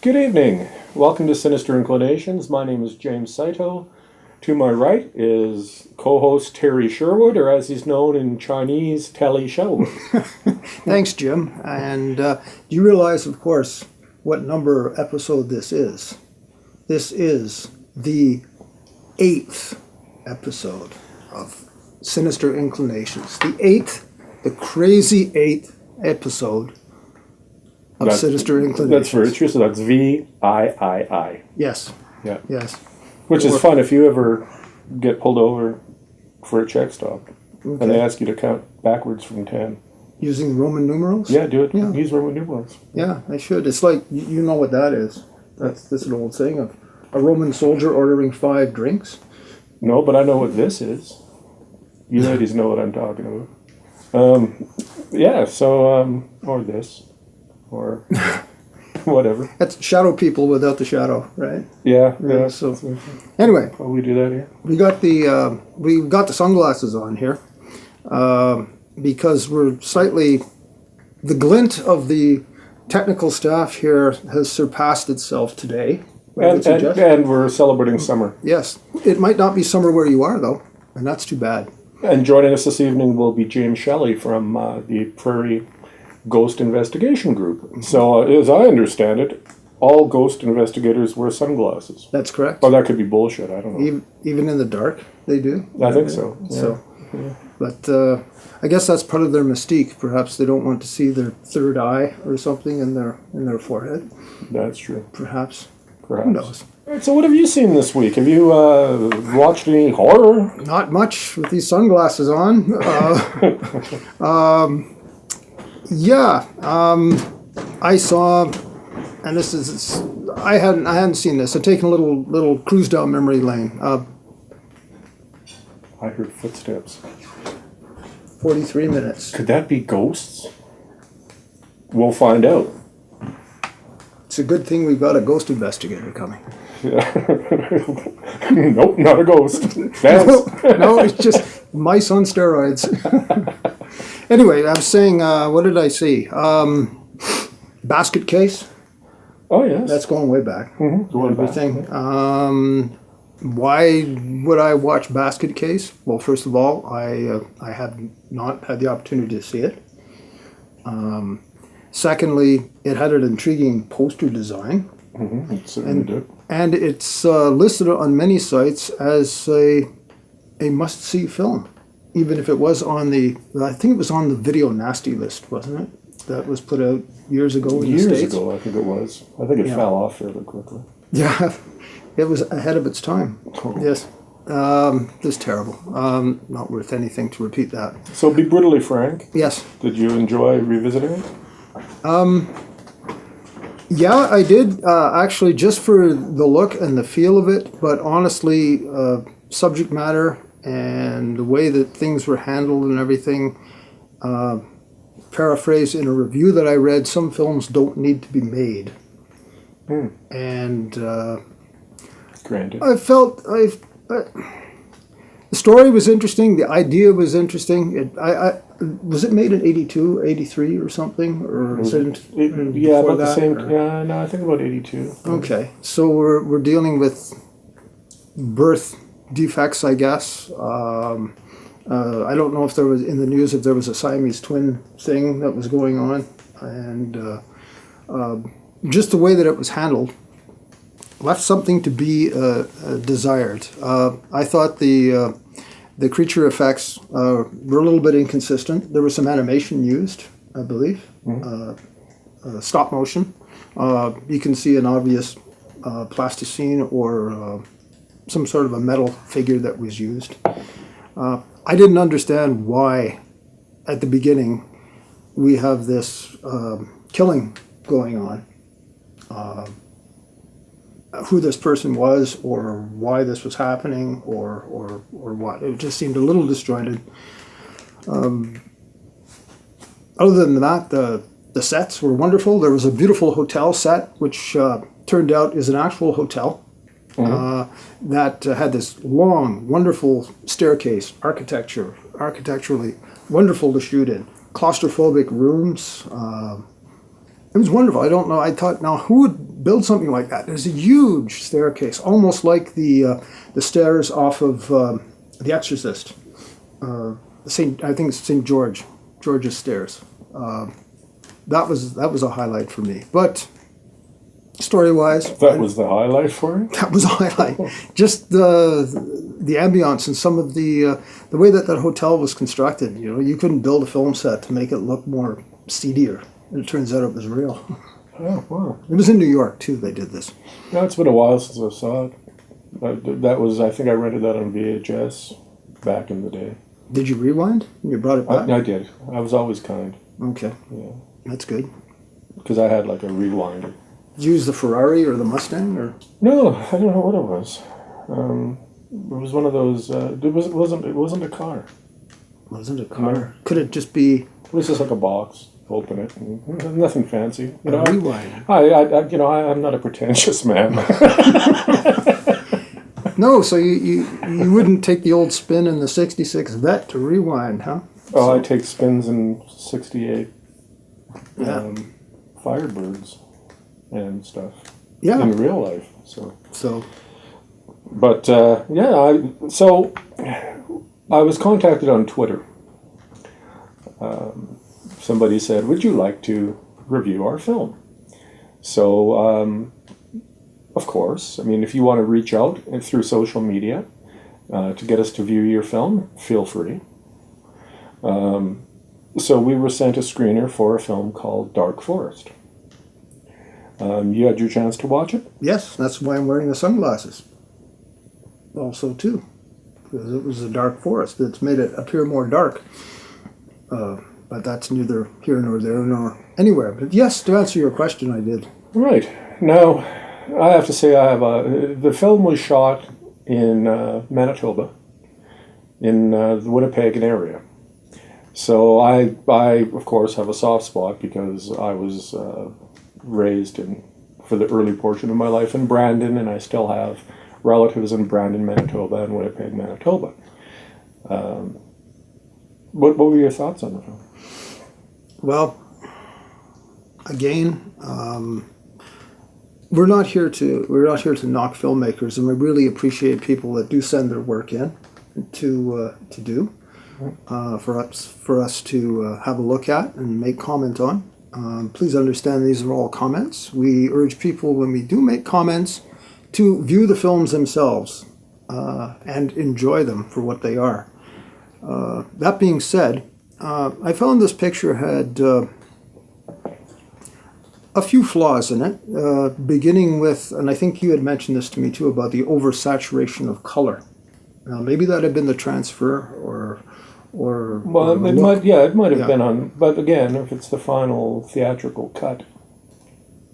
Good evening. Welcome to Sinister Inclinations. My name is James Saito. To my right is co-host Terry Sherwood, or as he's known in Chinese, Telly Sherwood. Thanks, Jim. And do you realize, of course, what number episode this is? This is the 8th episode of Sinister Inclinations. The crazy 8th episode of Sinister Inclinations. That's very true. So that's VIII. Yes. Yeah. Yes. Which is fun if you ever get pulled over for a check stop and they ask you to count backwards from 10. Using Roman numerals? Yeah, do it. Yeah. Use Roman numerals. Yeah, I should. It's like, you know what that is. That's an old saying of a Roman soldier ordering 5 drinks. No, but I know what this is. You ladies know what I'm talking about. Or this. Or whatever. That's shadow people without the shadow, right? Yeah. So anyway, we do that here. we got the sunglasses on here because we're slightly, the glint of the technical staff here has surpassed itself today. And we're celebrating summer. Yes, it might not be summer where you are though, and that's too bad. And joining us this evening will be James Shelley from the Prairie Ghost Investigation Group. So, as I understand it, all ghost investigators wear sunglasses. That's correct. Or that could be bullshit. I don't know. Even in the dark, they do. I think so. Yeah. So, but I guess that's part of their mystique. Perhaps they don't want to see their third eye or something in their forehead. That's true. Perhaps. Perhaps. Who knows? All right, so what have you seen this week? Have you watched any horror? Not much with these sunglasses on. I saw, and I hadn't seen this. I'm taking a little cruise down memory lane. I heard footsteps. 43 minutes. Could that be ghosts? We'll find out. It's a good thing we've got a ghost investigator coming. Nope, not a ghost. No, it's just mice on steroids. Anyway, I was saying, what did I see? Basket case. Oh, yes. That's going way back. Mm-hmm. Everything. Why would I watch Basket Case? Well, first of all, I have not had the opportunity to see it. Secondly, it had an intriguing poster design. Mm-hmm. It certainly did. And it's listed on many sites as a must-see film. Even if it was I think it was on the Video Nasty list, wasn't it? That was put out years ago in the States. Years ago, I think it was. I think it fell off fairly quickly. Yeah, it was ahead of its time. Oh. Yes. Just terrible. Not worth anything to repeat that. So, be brutally frank. Yes. Did you enjoy revisiting it? Yeah, I did, actually, just for the look and the feel of it, but honestly, subject matter and the way that things were handled and everything, paraphrase in a review that I read, some films don't need to be made. And Granted. I felt the story was interesting, the idea was interesting. Was it made in 82, 83 or something? Or is it about the same. Yeah, no, I think about 82. Okay, so we're dealing with birth defects, I guess. I don't know if there was in the news if there was a Siamese twin thing that was going on, and just the way that it was handled left something to be desired. I thought the creature effects were a little bit inconsistent. There was some animation used, I believe, stop motion. You can see an obvious plasticine or some sort of a metal figure that was used. I didn't understand why, at the beginning, we have this killing going on. Who this person was, or why this was happening, or what. It just seemed a little disjointed. Other than that, the sets were wonderful. There was a beautiful hotel set, which turned out is an actual hotel. That had this long, wonderful staircase, architecturally wonderful to shoot in. Claustrophobic rooms. It was wonderful. I don't know. I thought, now who would build something like that, there's a huge staircase, almost like the stairs off of The Exorcist. I think it's George's stairs. That was a highlight for me. But story-wise, That was the highlight for you? that was a highlight. Just the ambiance and some of the way that hotel was constructed. You know, you couldn't build a film set to make it look more seedier. And it turns out it was real. Oh, wow. It was in New York too. They did this. No, it's been a while since I saw it. I think I rented that on VHS back in the day. Did you rewind? You brought it back? I did. I was always kind. Okay. Yeah. That's good. Because I had like a rewinder. Did you use the Ferrari or the Mustang or? No, I don't know what it was. It was one of those. It wasn't a car. Wasn't a car. No. Could it just be? It was just like a box. Open it. Nothing fancy. You know, rewind. I'm not a pretentious man. No, so you wouldn't take the old spin in the '66 Vet to rewind, huh? Oh, I take spins in '68 Yeah. Firebirds and stuff. Yeah. In real life. So. But I was contacted on Twitter. Somebody said, "Would you like to review our film?" So, of course, I mean, if you want to reach out through social media to get us to view your film, feel free. So we were sent a screener for a film called Dark Forest. You had your chance to watch it? Yes, that's why I'm wearing the sunglasses. Also, too, because it was a dark forest. It's made it appear more dark. But that's neither here nor there nor anywhere. But yes, to answer your question, I did. Right. Now, I have to say the film was shot in Manitoba, in the Winnipeg area. So I, of course, have a soft spot because I was raised for the early portion of my life in Brandon, and I still have relatives in Brandon, Manitoba, and Winnipeg, Manitoba. What were your thoughts on the film? Well, again, we're not here to knock filmmakers, and we really appreciate people that do send their work in to do for us to have a look at and make comment on. Please understand these are all comments. We urge people when we do make comments to view the films themselves and enjoy them for what they are. That being said, I found this picture had a few flaws in it, beginning with, and I think you had mentioned this to me too, about the oversaturation of color. Now, maybe that had been the transfer or well, or it look. might have been on, but again, if it's the final theatrical cut,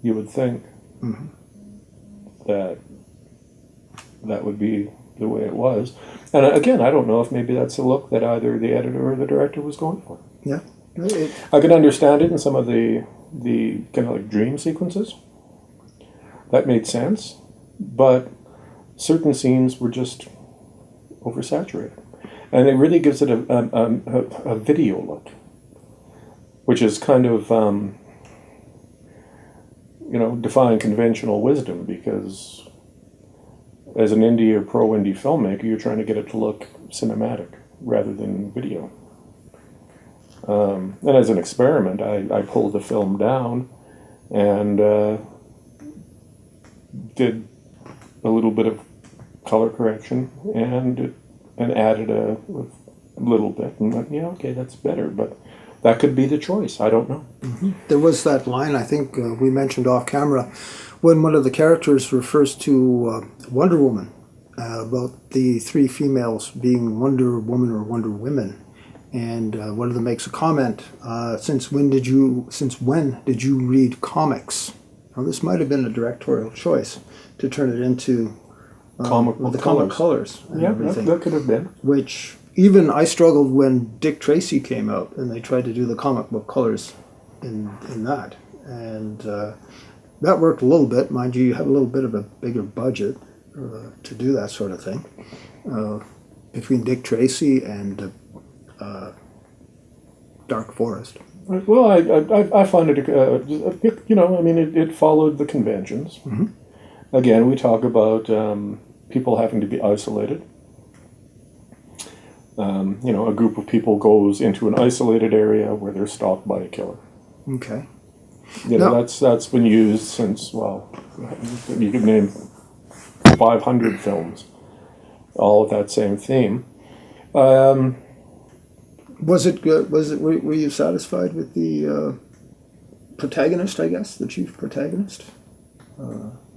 you would think that would be the way it was. And again, I don't know if maybe that's a look that either the editor or the director was going for. Yeah. I can understand it in some of the kind of like dream sequences. That made sense, but certain scenes were just oversaturated. And it really gives it a video look, which is kind of, defying conventional wisdom, because as an indie or pro-indie filmmaker, you're trying to get it to look cinematic rather than video. And as an experiment, I pulled the film down and did a little bit of color correction and added a little bit and went, yeah, okay, that's better, but that could be the choice. I don't know. There was that line, I think we mentioned off camera, when one of the characters refers to Wonder Woman, about the three females being Wonder Woman or Wonder Women. And one of them makes a comment, since when did you read comics? Now, this might have been a directorial choice to turn it into comic colors and everything. That could have been. Which even I struggled when Dick Tracy came out and they tried to do the comic book colors in that. And that worked a little bit. Mind you, you have a little bit of a bigger budget to do that sort of thing. Between Dick Tracy and Dark Forest. Well, I find it, I mean, it followed the conventions. Mhm. Again, we talk about people having to be isolated. A group of people goes into an isolated area where they're stalked by a killer. Okay. Now, Now- that's been used since, well, you could name 500 films, all with that same theme. Was it good? Were you satisfied with the protagonist? I guess the chief protagonist,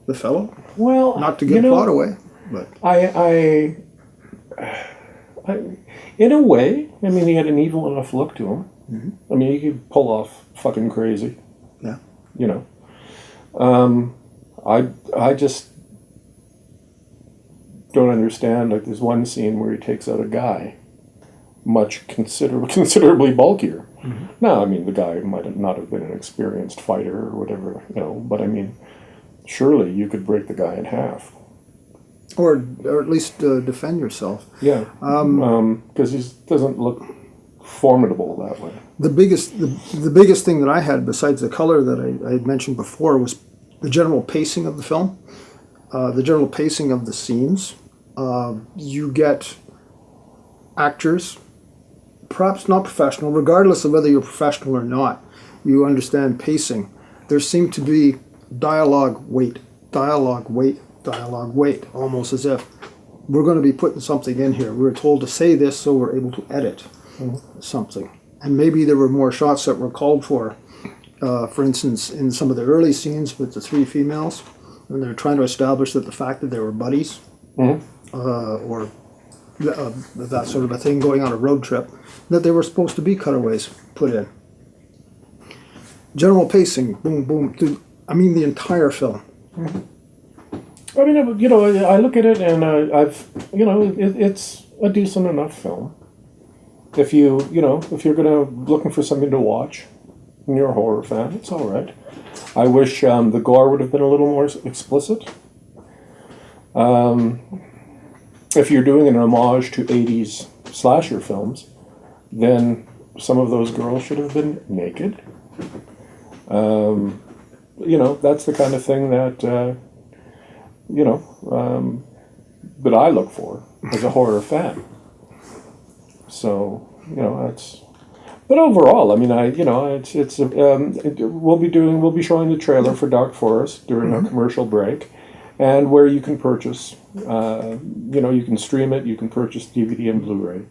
the fellow. Well, Not to give plot away, but I, in a way, I mean, he had an evil enough look to him. Mm-hmm. I mean, he could pull off fucking crazy. Yeah. I just don't understand. Like, there's one scene where he takes out a guy, considerably bulkier. Mm-hmm. Now, I mean, the guy might not have been an experienced fighter or whatever, but I mean, surely you could break the guy in half. or at least defend yourself. Yeah, because he doesn't look formidable that way. The biggest thing that I had, besides the color that I had mentioned before, was the general pacing of the film, the general pacing of the scenes. You get actors, perhaps not professional, regardless of whether you're professional or not, you understand pacing. There seemed to be dialogue wait, almost as if we're going to be putting something in here. We were told to say this, so we're able to edit something. And maybe there were more shots that were called for instance, in some of the early scenes with the three females, when they're trying to establish that the fact that they were buddies, or that sort of a thing, going on a road trip, that they were supposed to be cutaways put in. General pacing, boom, boom, through, I mean, the entire film. I mean, I look at it and it's a decent enough film. If you're looking for something to watch, and you're a horror fan, it's all right. I wish the gore would have been a little more explicit. If you're doing an homage to 80s slasher films, then some of those girls should have been naked. That's the kind of thing that, that I look for as a horror fan. So, that's... But overall, I mean, we'll be showing the trailer for Dark Forest during our commercial break, and where you can purchase, you can stream it, you can purchase DVD and Blu-ray.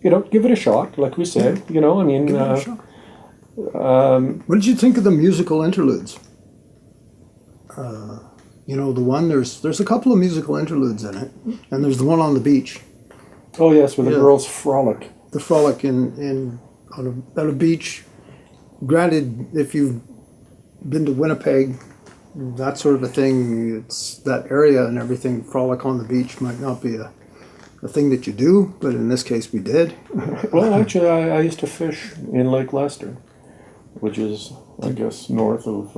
Give it a shot, like we said. Give it a shot. What did you think of the musical interludes? The one, there's a couple of musical interludes in it, and there's the one on the beach. Oh yes, where the Yeah. girls frolic. The frolic at a beach. Granted, if you've been to Winnipeg, that sort of a thing, it's that area and everything, frolic on the beach might not be a thing that you do, but in this case we did. Well, actually, I used to fish in Lake Lester, which is, I guess, north of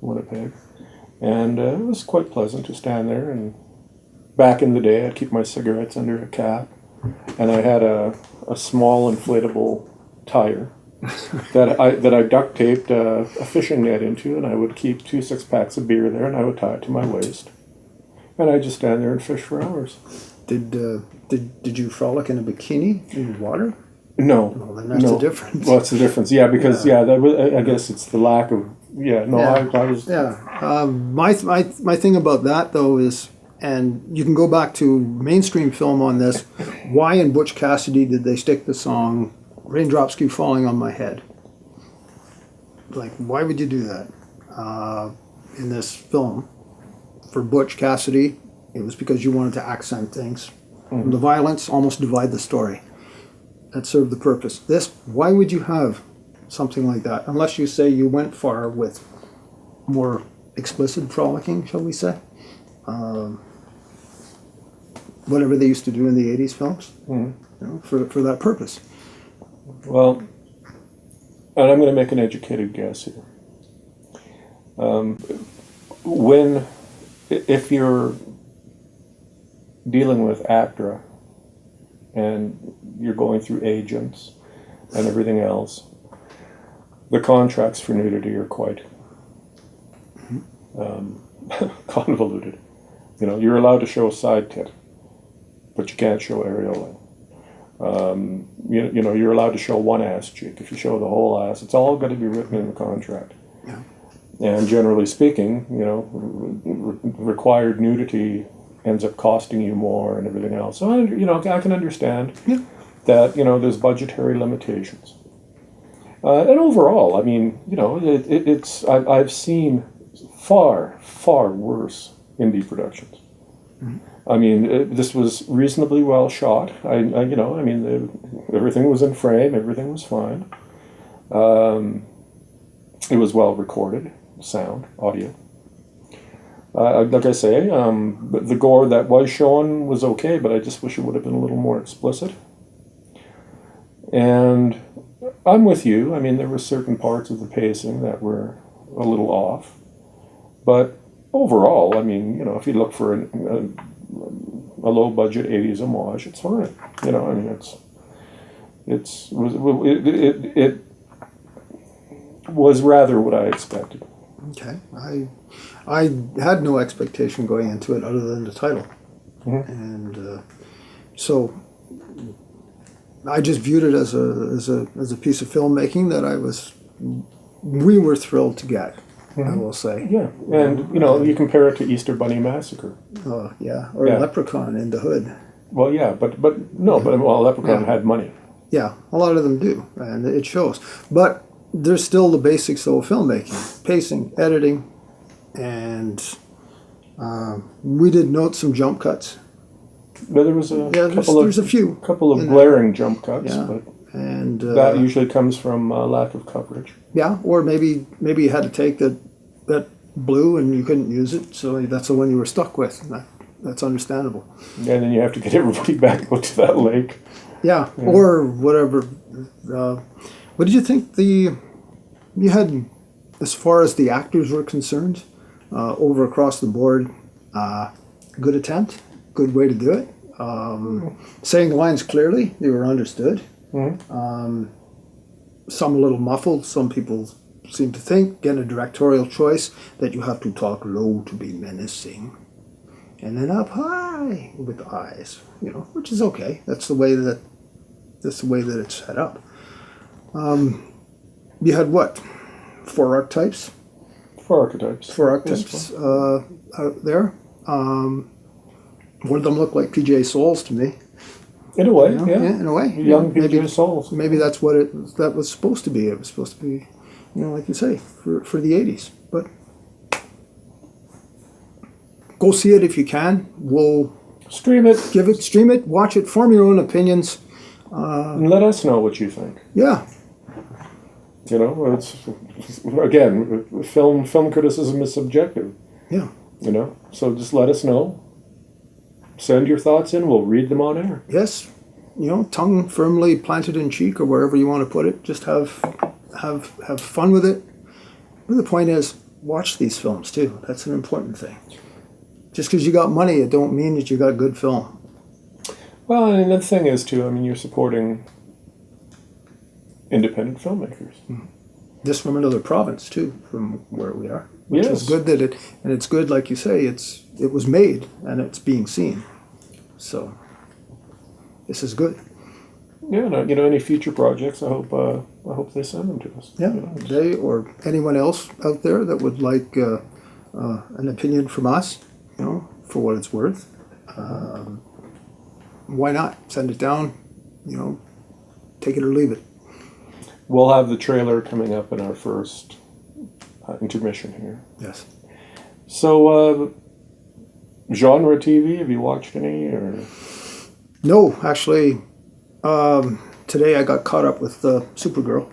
Winnipeg. And it was quite pleasant to stand there. And back in the day, I'd keep my cigarettes under a cap. And I had a small inflatable tire that I duct taped a fishing net into, and I would keep 2 6-packs of beer there, and I would tie it to my waist, and I'd just stand there and fish for hours. Did you frolic in a bikini in the water? No. Well, then that's the difference. Well, it's the difference. Yeah, because that was, I guess it's the lack of. Yeah. No, Yeah. I was. Yeah. My thing about that though is, and you can go back to mainstream film on this. Why in Butch Cassidy did they stick the song "Raindrops Keep Falling on My Head"? Like, why would you do that in this film? For Butch Cassidy, it was because you wanted to accent things. Mm-hmm. The violence, almost divide the story. That served the purpose. This, why would you have something like that? Unless you say you went far with more explicit frolicking, shall we say? Whatever they used to do in the 80s films, for that purpose. Well, and I'm going to make an educated guess here. If you're dealing with ACTRA and you're going through agents, and everything else, the contracts for nudity are quite convoluted. You know, you're allowed to show a side tit, but you can't show areola. You know, you're allowed to show one ass cheek. If you show the whole ass, it's all got to be written in the contract. Yeah. And generally speaking, you know, required nudity ends up costing you more and everything else. So, you know, I can understand that, you know, there's budgetary limitations. And overall, I mean, you know, I've seen far, far worse indie productions. Mm-hmm. I mean, this was reasonably well shot. You know, I mean, everything was in frame, everything was fine. It was well recorded, sound, audio. Like I say, the gore that was shown was okay, but I just wish it would have been a little more explicit. And I'm with you. I mean, there were certain parts of the pacing that were a little off. But overall, I mean, you know, if you look for a low-budget 80s homage, it's fine. You know, I mean, it was rather what I expected. Okay. I had no expectation going into it other than the title. Mm-hmm. And so I just viewed it as a piece of filmmaking that we were thrilled to get. Mm-hmm. I will say. Yeah, and you know, you compare it to Easter Bunny Massacre. Yeah, or Leprechaun in the Hood. Well, yeah, but Leprechaun had money. Yeah, a lot of them do, and it shows. But there's still the basics though of filmmaking: pacing, editing, and we did note some jump cuts. Well, there was there's a few. Couple of glaring jump cuts, but and that usually comes from lack of coverage. Yeah, or maybe you had to take that blue and you couldn't use it, so that's the one you were stuck with. That's understandable. And then you have to get everybody back out to that lake. Yeah. Or whatever. What did you think you had, as far as the actors were concerned, over across the board, good attempt, good way to do it. Saying lines clearly, they were understood. Mm-hmm. Some a little muffled. Some people seem to think, again, a directorial choice, that you have to talk low to be menacing, and then up high with eyes. You know, which is okay. That's the way that it's set up. You had what? Four archetypes out there. One of them looked like PJ Souls to me. In a way, you know? Yeah. In a way. Young PJ Souls. Maybe that's what that was supposed to be. It was supposed to be, you know, like you say, for the 80s. But go see it if you can. We'll stream it, watch it, form your own opinions. And let us know what you think. Yeah. You know, it's again, film criticism is subjective. Yeah. You know, so just let us know. Send your thoughts in. We'll read them on air. Yes. You know, tongue firmly planted in cheek or wherever you want to put it. Just have fun with it. But the point is, watch these films too. That's an important thing. Just because you got money, it don't mean that you got good film. Well, and the thing is too, I mean, you're supporting independent filmmakers. Mm-hmm. This from another province too, from where we are. Which yes. is good and it's good, like you say, it was made and it's being seen. So this is good. Yeah, no, you know, any future projects, I hope they send them to us. Yeah, you know, they or anyone else out there that would like an opinion from us, you know, for what it's worth. Why not send it down? You know, take it or leave it. We'll have the trailer coming up in our first intermission here. Yes. So, genre TV, have you watched any? Or no, actually, today I got caught up with Supergirl.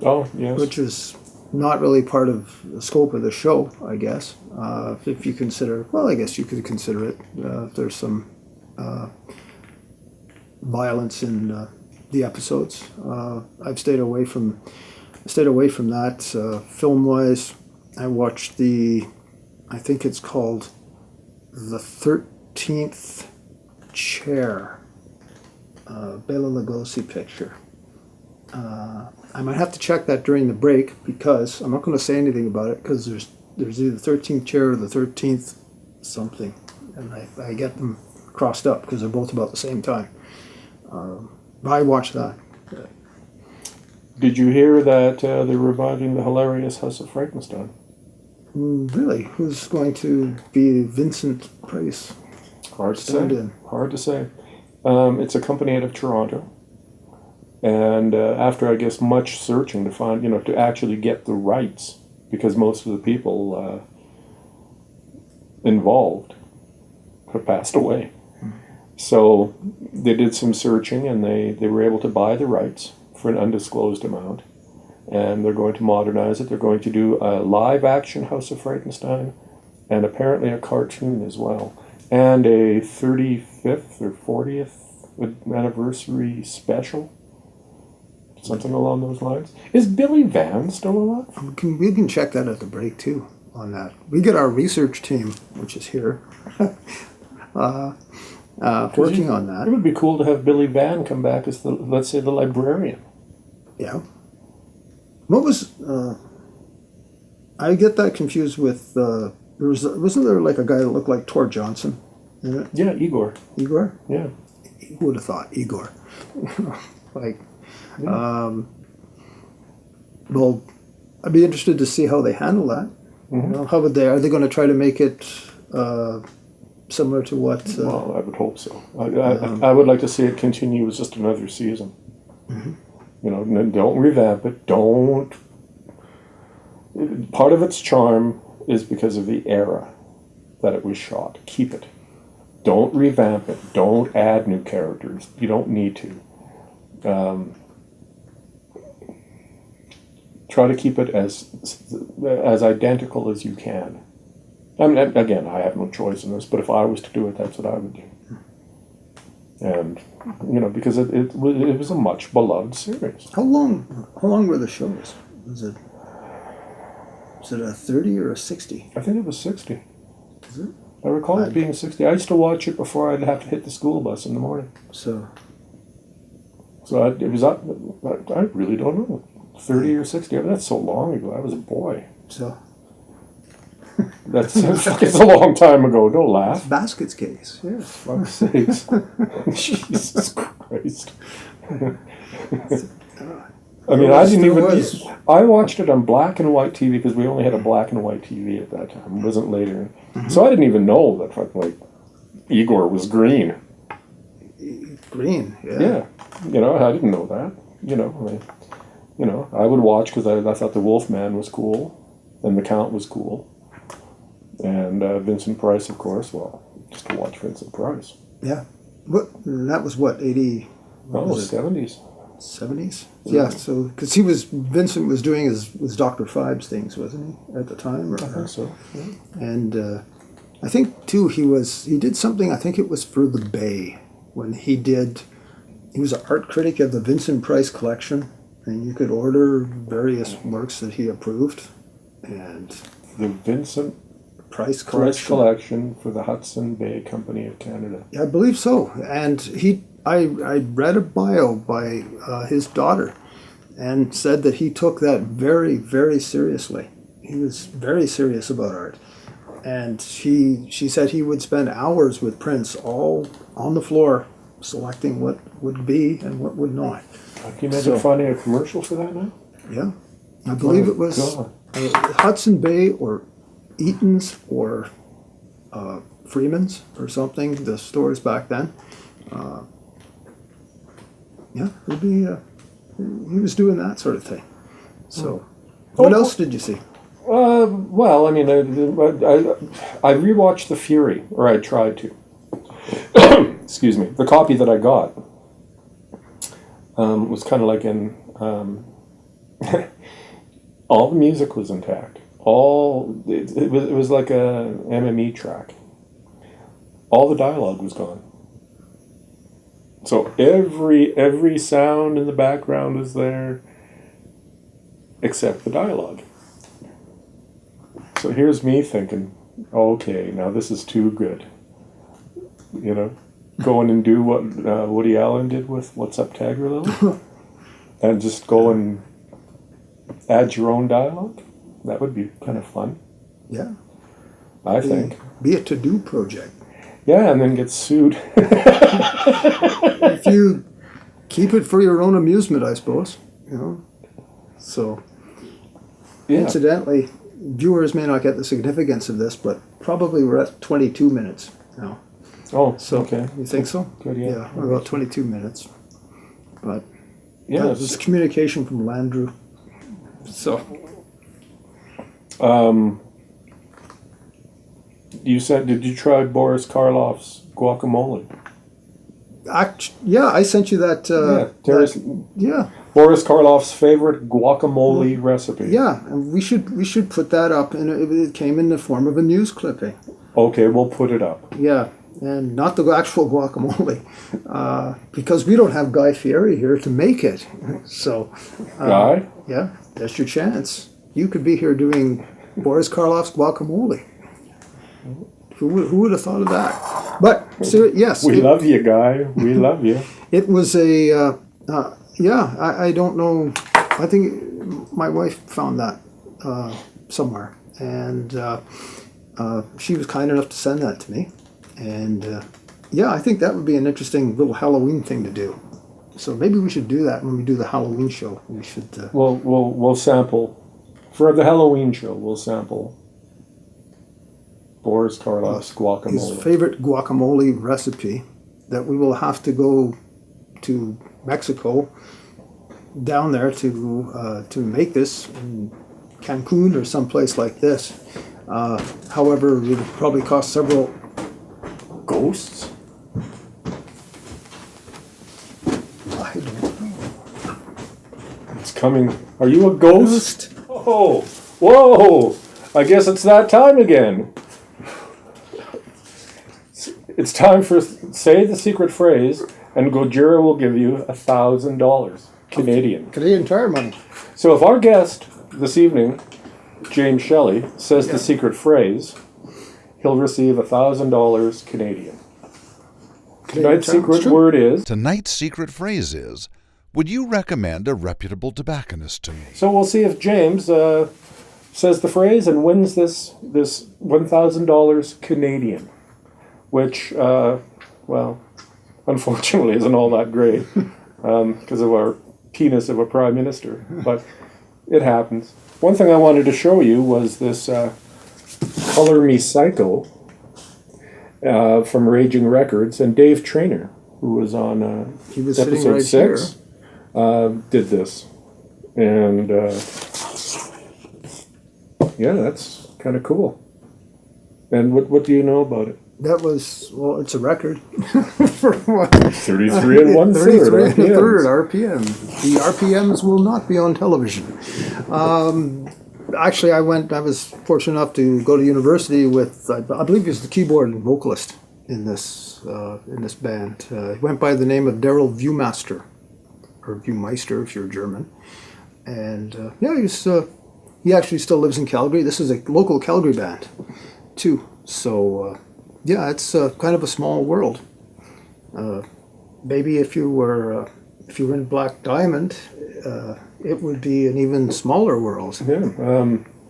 Oh, yes. Which is not really part of the scope of the show, I guess. If you consider, well, I guess you could consider it. If there's some violence in the episodes. I've stayed away from that. Film-wise, I watched I think it's called The 13th Chair, Bela Lugosi picture. I might have to check that during the break because I'm not going to say anything about it because there's either the 13th chair or the 13th something, and I get them crossed up because they're both about the same time. But I watched that. Did you hear that they're reviving the hilarious House of Frankenstein? Really, who's going to be Vincent Price? Hard to say. Stand-in. Hard to say. It's a company out of Toronto. And after, I guess, much searching to find, to actually get the rights, because most of the people involved have passed away. So they did some searching and they were able to buy the rights for an undisclosed amount. And they're going to modernize it. They're going to do a live action House of Frankenstein and apparently a cartoon as well. And a 35th or 40th anniversary special. Something along those lines. Is Billy Van still alive? We can check that at the break too on that. We get our research team, which is here, working on that. It would be cool to have Billy Van come back as let's say the librarian. Yeah. What was I get that confused with wasn't there like a guy that looked like Tor Johnson in it? Yeah, Igor. Igor? Yeah. Who would have thought Igor? Like, well, I'd be interested to see how they handle that. Mm-hmm. How would they? Are they going to try to make it similar to what? Well, I would hope so. I would like to see it continue as just another season. Mm-hmm. Don't revamp it. Don't. Part of its charm is because of the era that it was shot. Keep it. Don't revamp it. Don't add new characters. You don't need to. Try to keep it as identical as you can. I mean, again, I have no choice in this, but if I was to do it, that's what I would do. And because it was a much beloved series. How long were the shows? Was it a 30 or a 60? I think it was 60. Is it? I recall it being 60. I used to watch it before I'd have to hit the school bus in the morning. So it was up. I really don't know. 30 or 60. I mean, that's so long ago. I was a boy. So that's it's a long time ago. Don't laugh. Basket's case. Yeah. Fuck's sakes. Jesus Christ. I mean, I didn't even. I watched it on black and white TV because we only had a black and white TV at that time. It wasn't later. Mm-hmm. So I didn't even know that fucking Igor was green. Green. Yeah. Yeah. I didn't know that. I would watch because I thought the Wolfman was cool, and the Count was cool, and Vincent Price, of course. Well, just to watch Vincent Price. Yeah, that was what 80. Oh, 70s. 70s. Yeah. So because Vincent was doing his Dr. Phibes things, wasn't he, at the time? I think so. Yeah. And I think too he did something. I think it was for the Bay when he was an art critic of the Vincent Price collection. And you could order various works that he approved, and the Vincent Price collection for the Hudson Bay Company of Canada. Yeah, I believe so. And I read a bio by his daughter, and said that he took that very, very seriously. He was very serious about art, and she said he would spend hours with prints all on the floor, selecting what would be and what would not. Can you imagine finding a commercial for that now? Yeah. I believe it was Hudson Bay or Eaton's or Freeman's or something, the stores back then. It would be, he was doing that sort of thing. So, what else did you see? Well, I mean, I rewatched The Fury, or I tried to. Excuse me. The copy that I got was kind of like all the music was intact. It was like a MME track. All the dialogue was gone. So every sound in the background was there, except the dialogue. So here's me thinking, okay, now this is too good. Going and do what Woody Allen did with What's Up, Tiger Lily? and just go and add your own dialogue. That would be kind of fun, Yeah. I think. Be a to-do project. Yeah, and then get sued. If you keep it for your own amusement, I suppose. So, Yeah. incidentally, viewers may not get the significance of this, but probably we're at 22 minutes now. Oh, So, okay. you think so? Good, yeah. Yeah, we're about 22 minutes. But Yeah. this is communication from Landrew. So, You said, did you try Boris Karloff's guacamole? yeah, I sent you that. Yeah. Boris Karloff's favorite guacamole recipe. Yeah, and we should put that up, and it came in the form of a news clipping. Okay, we'll put it up. Yeah, and not the actual guacamole, because we don't have Guy Fieri here to make it. So, Guy? yeah, that's your chance. You could be here doing Boris Karloff's guacamole. Who would have thought of that? But yes, We love you, Guy. We love you. it was a. I don't know. I think my wife found that somewhere, and she was kind enough to send that to me. And I think that would be an interesting little Halloween thing to do. So maybe we should do that when we do the Halloween show. We should. We'll sample for the Halloween show. We'll sample Boris Karloff's guacamole. His favorite guacamole recipe that we will have to go to Mexico down there to make this in Cancun or someplace like this. However, it would probably cost several. Ghosts? I don't know. It's coming. Are you a ghost? Oh, whoa! I guess it's that time again. It's time for say the secret phrase, and Gojira will give you $1,000 Canadian. Canadian Tire money. So if our guest this evening, James Shelley, says the secret phrase, he'll receive $1,000 Canadian. Tonight's secret word is. Tonight's secret phrase is, would you recommend a reputable tobacconist to me? So we'll see if James says the phrase and wins this $1,000 Canadian, which, unfortunately isn't all that great because of our penis of a prime minister, but it happens. One thing I wanted to show you was this Color Me Psycho from Raging Records, and Dave Traynor, who was on He was episode sitting right 6, did this. And that's kind of cool. And what do you know about it? That was, it's a record. For what? 33 and 1/3 33 and a RPMs. third RPM. The RPMs will not be on television. Actually, I was fortunate enough to go to university with, I believe he was the keyboard and vocalist in this band. He went by the name of Daryl Viewmaster, or Viewmeister if you're German. And he actually still lives in Calgary. This is a local Calgary band, too. So, it's kind of a small world. Maybe if you were in Black Diamond, it would be an even smaller world. Yeah.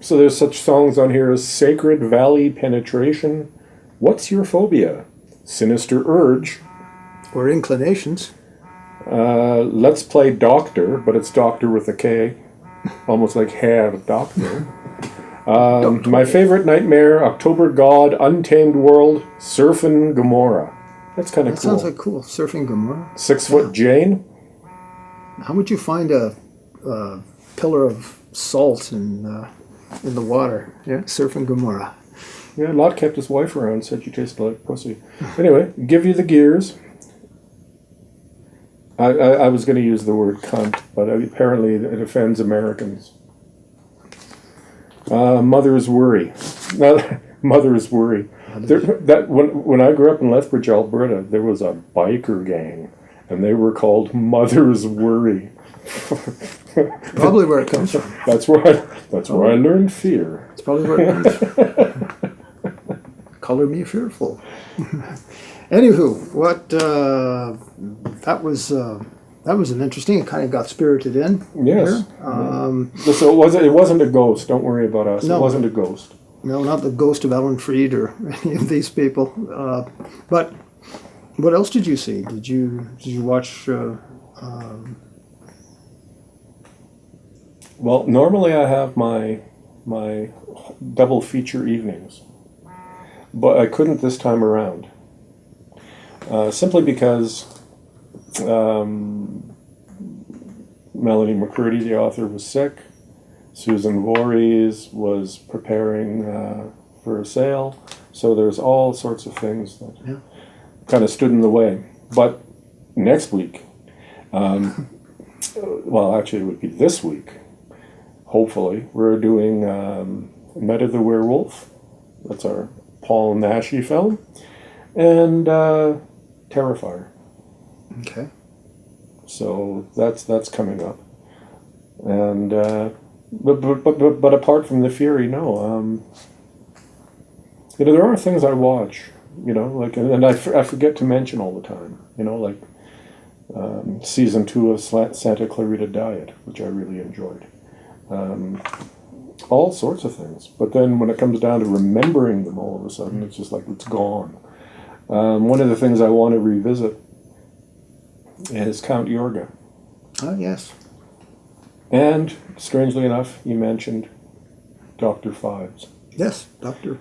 So there's such songs on here as Sacred Valley Penetration, What's Your Phobia? Sinister Urge. Or Inclinations. Let's Play Doctor, but it's Doctor with a K. Almost like Herr Doctor. My Favorite Nightmare, October God, Untamed World, Surfin' Gomorrah. That's kind of cool. Sounds like cool. Surfing Gomorrah. 6 Foot Jane. How would you find a pillar of salt in the water? Yeah, Surfing Gomorrah. Yeah, Lot kept his wife around, said she tasted like pussy. Anyway, Give You the Gears. I was going to use the word cunt, but apparently it offends Americans. Mother's Worry. Mother's Worry. When I grew up in Lethbridge, Alberta, there was a biker gang, and they were called Mother's Worry. Probably where it comes from. That's where I learned fear. That's probably where it comes from. Color me fearful. Anywho, that that was an interesting. It kind of got spirited in. Yes. Here. So it wasn't a ghost. Don't worry about us. No. It wasn't a ghost. No, not the ghost of Ellen Freed or any of these people. But what else did you see? Did you watch? Well, normally I have my double feature evenings, but I couldn't this time around. Simply because Melanie McCurdy, the author, was sick. Susan Voorhees was preparing for a sale. So there's all sorts of things that kind of stood in the way. But next week, well, actually it would be this week, hopefully, we're doing Met of the Werewolf. That's our Paul Naschy film. And Terrifier. Okay. So that's coming up. And but apart from the Fury, no. There are things I watch, and I forget to mention all the time, like season 2 of Santa Clarita Diet, which I really enjoyed. All sorts of things. But then when it comes down to remembering them all of a sudden, it's just like it's gone. One of the things I want to revisit is Count Yorga. Oh, yes. And, strangely enough, you mentioned Dr. Fives. Yes, Doctor.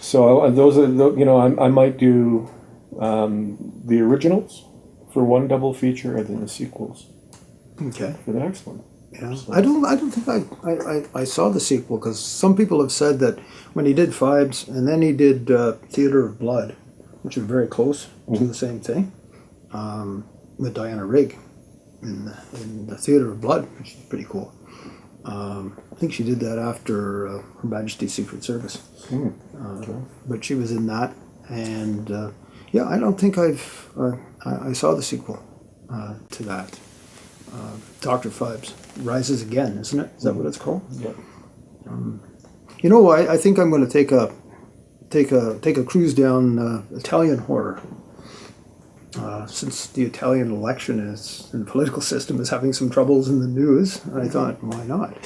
So those are, I might do the originals for one double feature and then the sequels Okay. for the next one. Yeah. So- I don't think I saw the sequel, because some people have said that when he did Fives and then he did Theater of Blood, which are very close to the same thing, with Diana Rigg in the Theater of Blood, which is pretty cool. I think she did that after Her Majesty's Secret Service. Okay. But she was in that, and I don't think I saw the sequel to that. Dr. Fives Rises Again, isn't it? Is that what it's called? Yep. I think I'm going to take a cruise down Italian horror. Since the Italian election and political system is having some troubles in the news, I thought, why not?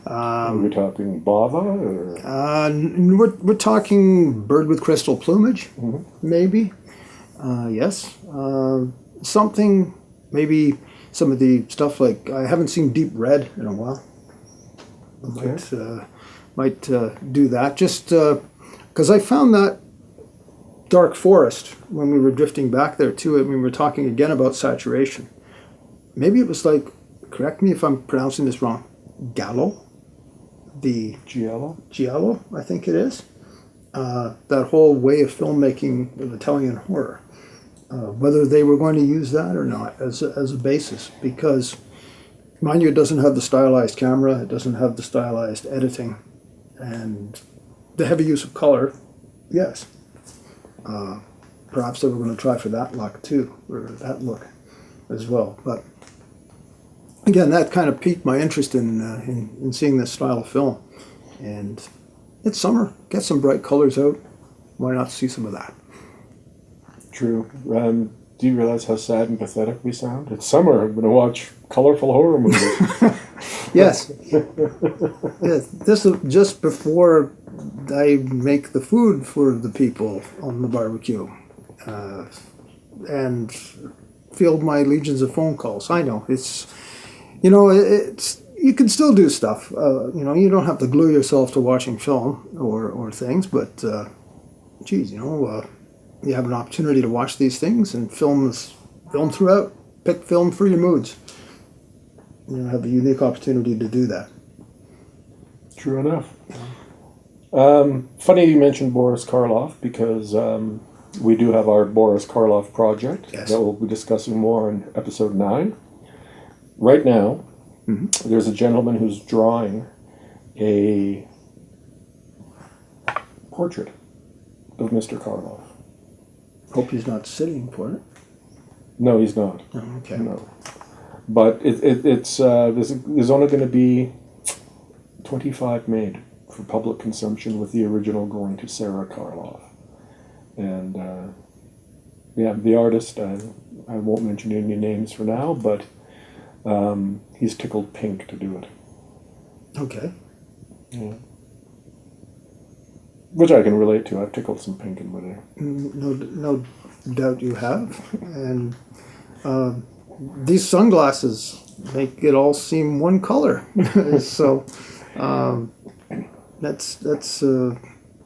Are we talking Bava? Or? We're talking bird with crystal plumage, maybe. Yes. Something, maybe some of the stuff like, I haven't seen Deep Red in a while. Okay. Might do that, just because I found that Dark Forest, when we were drifting back there to it, we were talking again about saturation. Maybe it was like, correct me if I'm pronouncing this wrong, Gallo? The Giallo? I think it is. That whole way of filmmaking of Italian horror. Whether they were going to use that or not as a basis, because, mind you, it doesn't have the stylized camera, it doesn't have the stylized editing, and the heavy use of color, yes. Perhaps they were going to try for that look too, or that look as well. But again, that kind of piqued my interest in seeing this style of film. And it's summer, get some bright colors out. Why not see some of that? True. Do you realize how sad and pathetic we sound? It's summer. I'm going to watch colorful horror movies. Yes. Yes. This is just before I make the food for the people on the barbecue, and field my legions of phone calls. I know it's you can still do stuff. You don't have to glue yourself to watching film or things, but you have an opportunity to watch these things and film throughout. Pick film for your moods. You have a unique opportunity to do that. True enough. Funny you mentioned Boris Karloff, because we do have our Boris Karloff project. Yes. That we'll be discussing more in episode 9. Right now, there's a gentleman who's drawing a portrait of Mr. Karloff. Hope he's not sitting for it. No, he's not. Oh, okay. No. But there's only going to be 25 made for public consumption, with the original going to Sarah Karloff. And the artist, I won't mention any names for now, but He's tickled pink to do it. Okay. Yeah. Which I can relate to. I've tickled some pink in my day. No doubt you have. And these sunglasses make it all seem one color. So that's a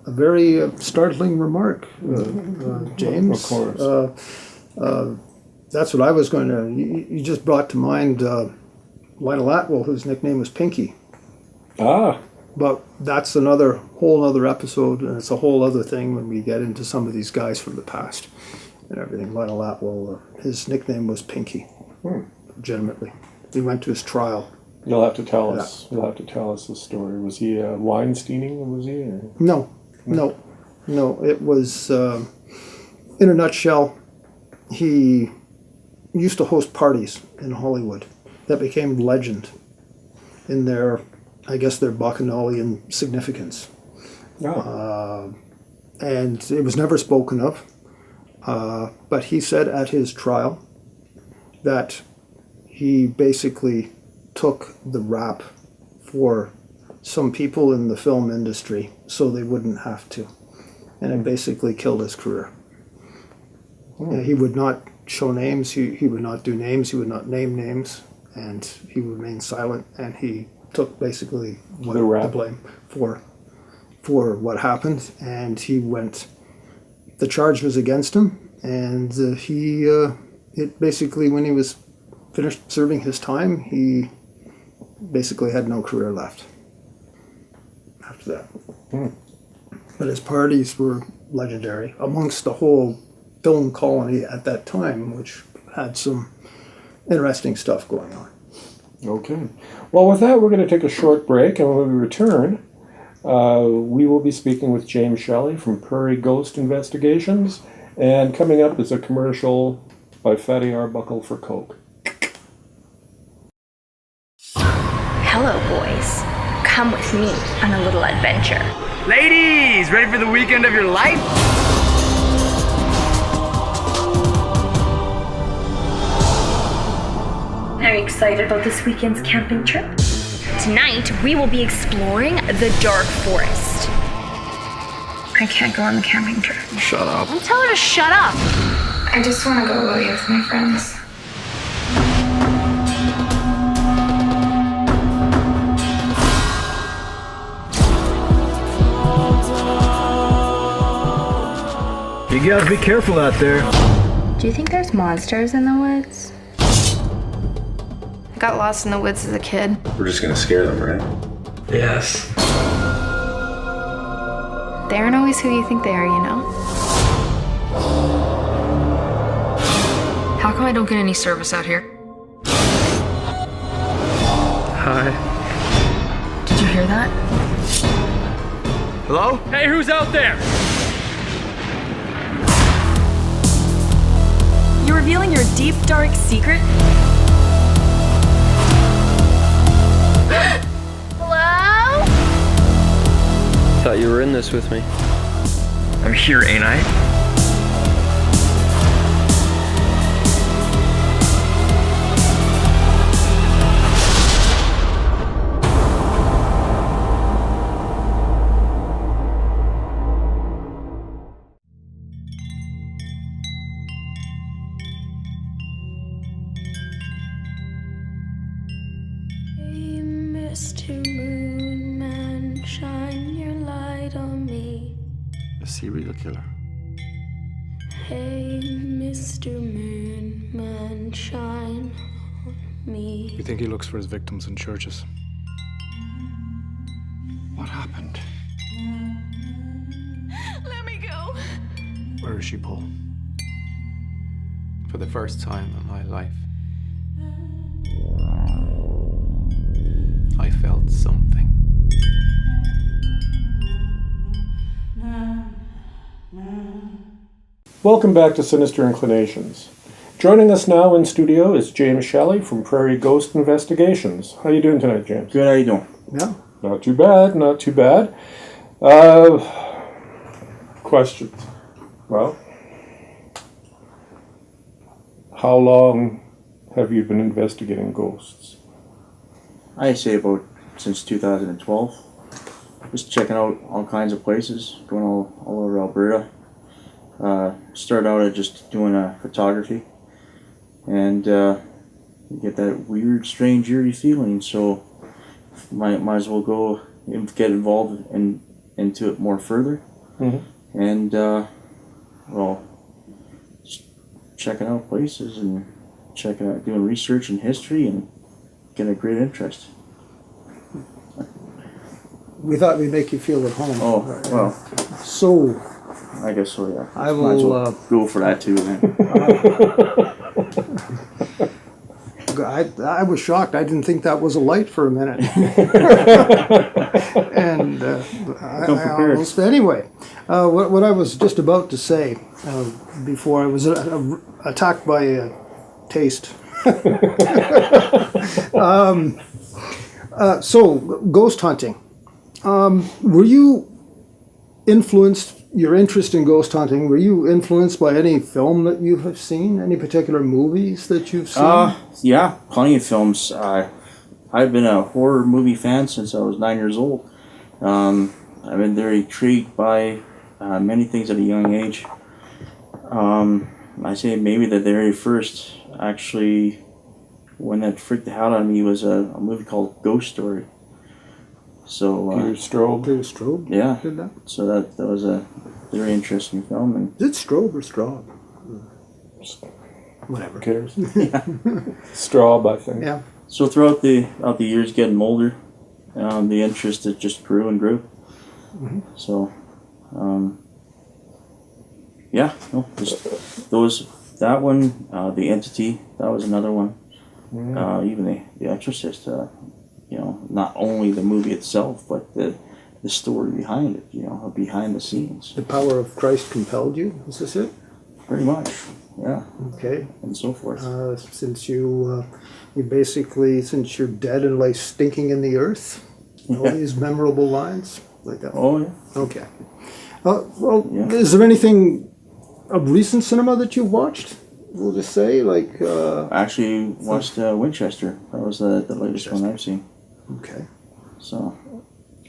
very startling remark, James. Of course. That's what I was going to. You just brought to mind Lionel Atwill, whose nickname was Pinky. Ah. But that's whole other episode, and it's a whole other thing when we get into some of these guys from the past and everything. Lionel Atwill, his nickname was Pinky, legitimately. He went to his trial. You'll have to tell us. You'll have to tell us the story. Was he Weinsteining? Was he? Or? No. It was, in a nutshell, he used to host parties in Hollywood that became legend in their bacchanalian significance. Oh. And it was never spoken of. But he said at his trial that he basically took the rap for some people in the film industry so they wouldn't have to. And it basically killed his career. He would not show names, he would not do names, he would not name names, and he would remain silent, and he took basically the blame for what happened, and he went. The charge was against him, and it basically, when he was finished serving his time, he basically had no career left after that. But his parties were legendary amongst the whole film colony at that time, which had some interesting stuff going on. Okay. Well, with that, we're going to take a short break, and when we return, we will be speaking with James Shelley from Prairie Ghost Investigations, and coming up is a commercial by Fatty Arbuckle for Coke. Hello, boys. Come with me on a little adventure. Ladies, ready for the weekend of your life? Are you excited about this weekend's camping trip? Tonight, we will be exploring the dark forest. I can't go on the camping trip. Shut up. Don't tell her to shut up. I just want to go away with my friends. You gotta be careful out there. Do you think there's monsters in the woods? I got lost in the woods as a kid. We're just gonna scare them, right? Yes. They aren't always who you think they are, you know? How come I don't get any service out here? Hi. Did you hear that? Hello? Hey, who's out there? You're revealing your deep, dark secret? Hello? Thought you were in this with me. I'm here, ain't I? Mr. Moon Man, shine your light on me. A serial killer. Hey, Mr. Moon Man, shine on me. You think he looks for his victims in churches? What happened? Let me go. Where is she, Paul? For the first time in my life, I felt something. Welcome back to Sinister Inclinations. Joining us now in studio is James Shelley from Prairie Ghost Investigations. How you doing tonight, James? Good, how you doing? Yeah. Not too bad, not too bad. Questions. Well, how long have you been investigating ghosts? I say about since 2012. Just checking out all kinds of places, going all over Alberta. Started out at just doing photography, and you get that weird, strange, eerie feeling. So might as well go and get involved into it more further, and well, just checking out places and doing research in history and getting a great interest. We thought we'd make you feel at home. Oh, well. So, I guess so, yeah. I will might as well go for that too, then. I was shocked. I didn't think that was a light for a minute. And I almost... Anyway, what I was just about to say before I was attacked by a taste. So, ghost hunting. Were you influenced, your interest in ghost hunting, were you influenced by any film that you have seen? Any particular movies that you've seen? Yeah, plenty of films. I've been a horror movie fan since I was 9 years old. I've been very intrigued by many things at a young age. I say maybe the very first, actually, one that freaked the hell out of me was a movie called Ghost Story. So Peter Straub. Peter Straub? Yeah. Did that? So that was a very interesting film. And is it Straub or Straub? Whatever. Who cares? Straub, I think. Yeah. So throughout the years, getting older, the interest it just grew and grew. So, yeah, no, just that one, The Entity, that was another one. Even the Exorcist. Not only the movie itself, but the story behind it, behind the scenes. The power of Christ compelled you, is this it? Pretty much, yeah. Okay. And so forth. Since you basically, since you're dead and lie stinking in the earth, all these memorable lines like that. Oh, yeah. Okay. Is there anything of recent cinema that you've watched? We'll just say, like... I actually watched Winchester. That was the latest one I've seen. Okay. So...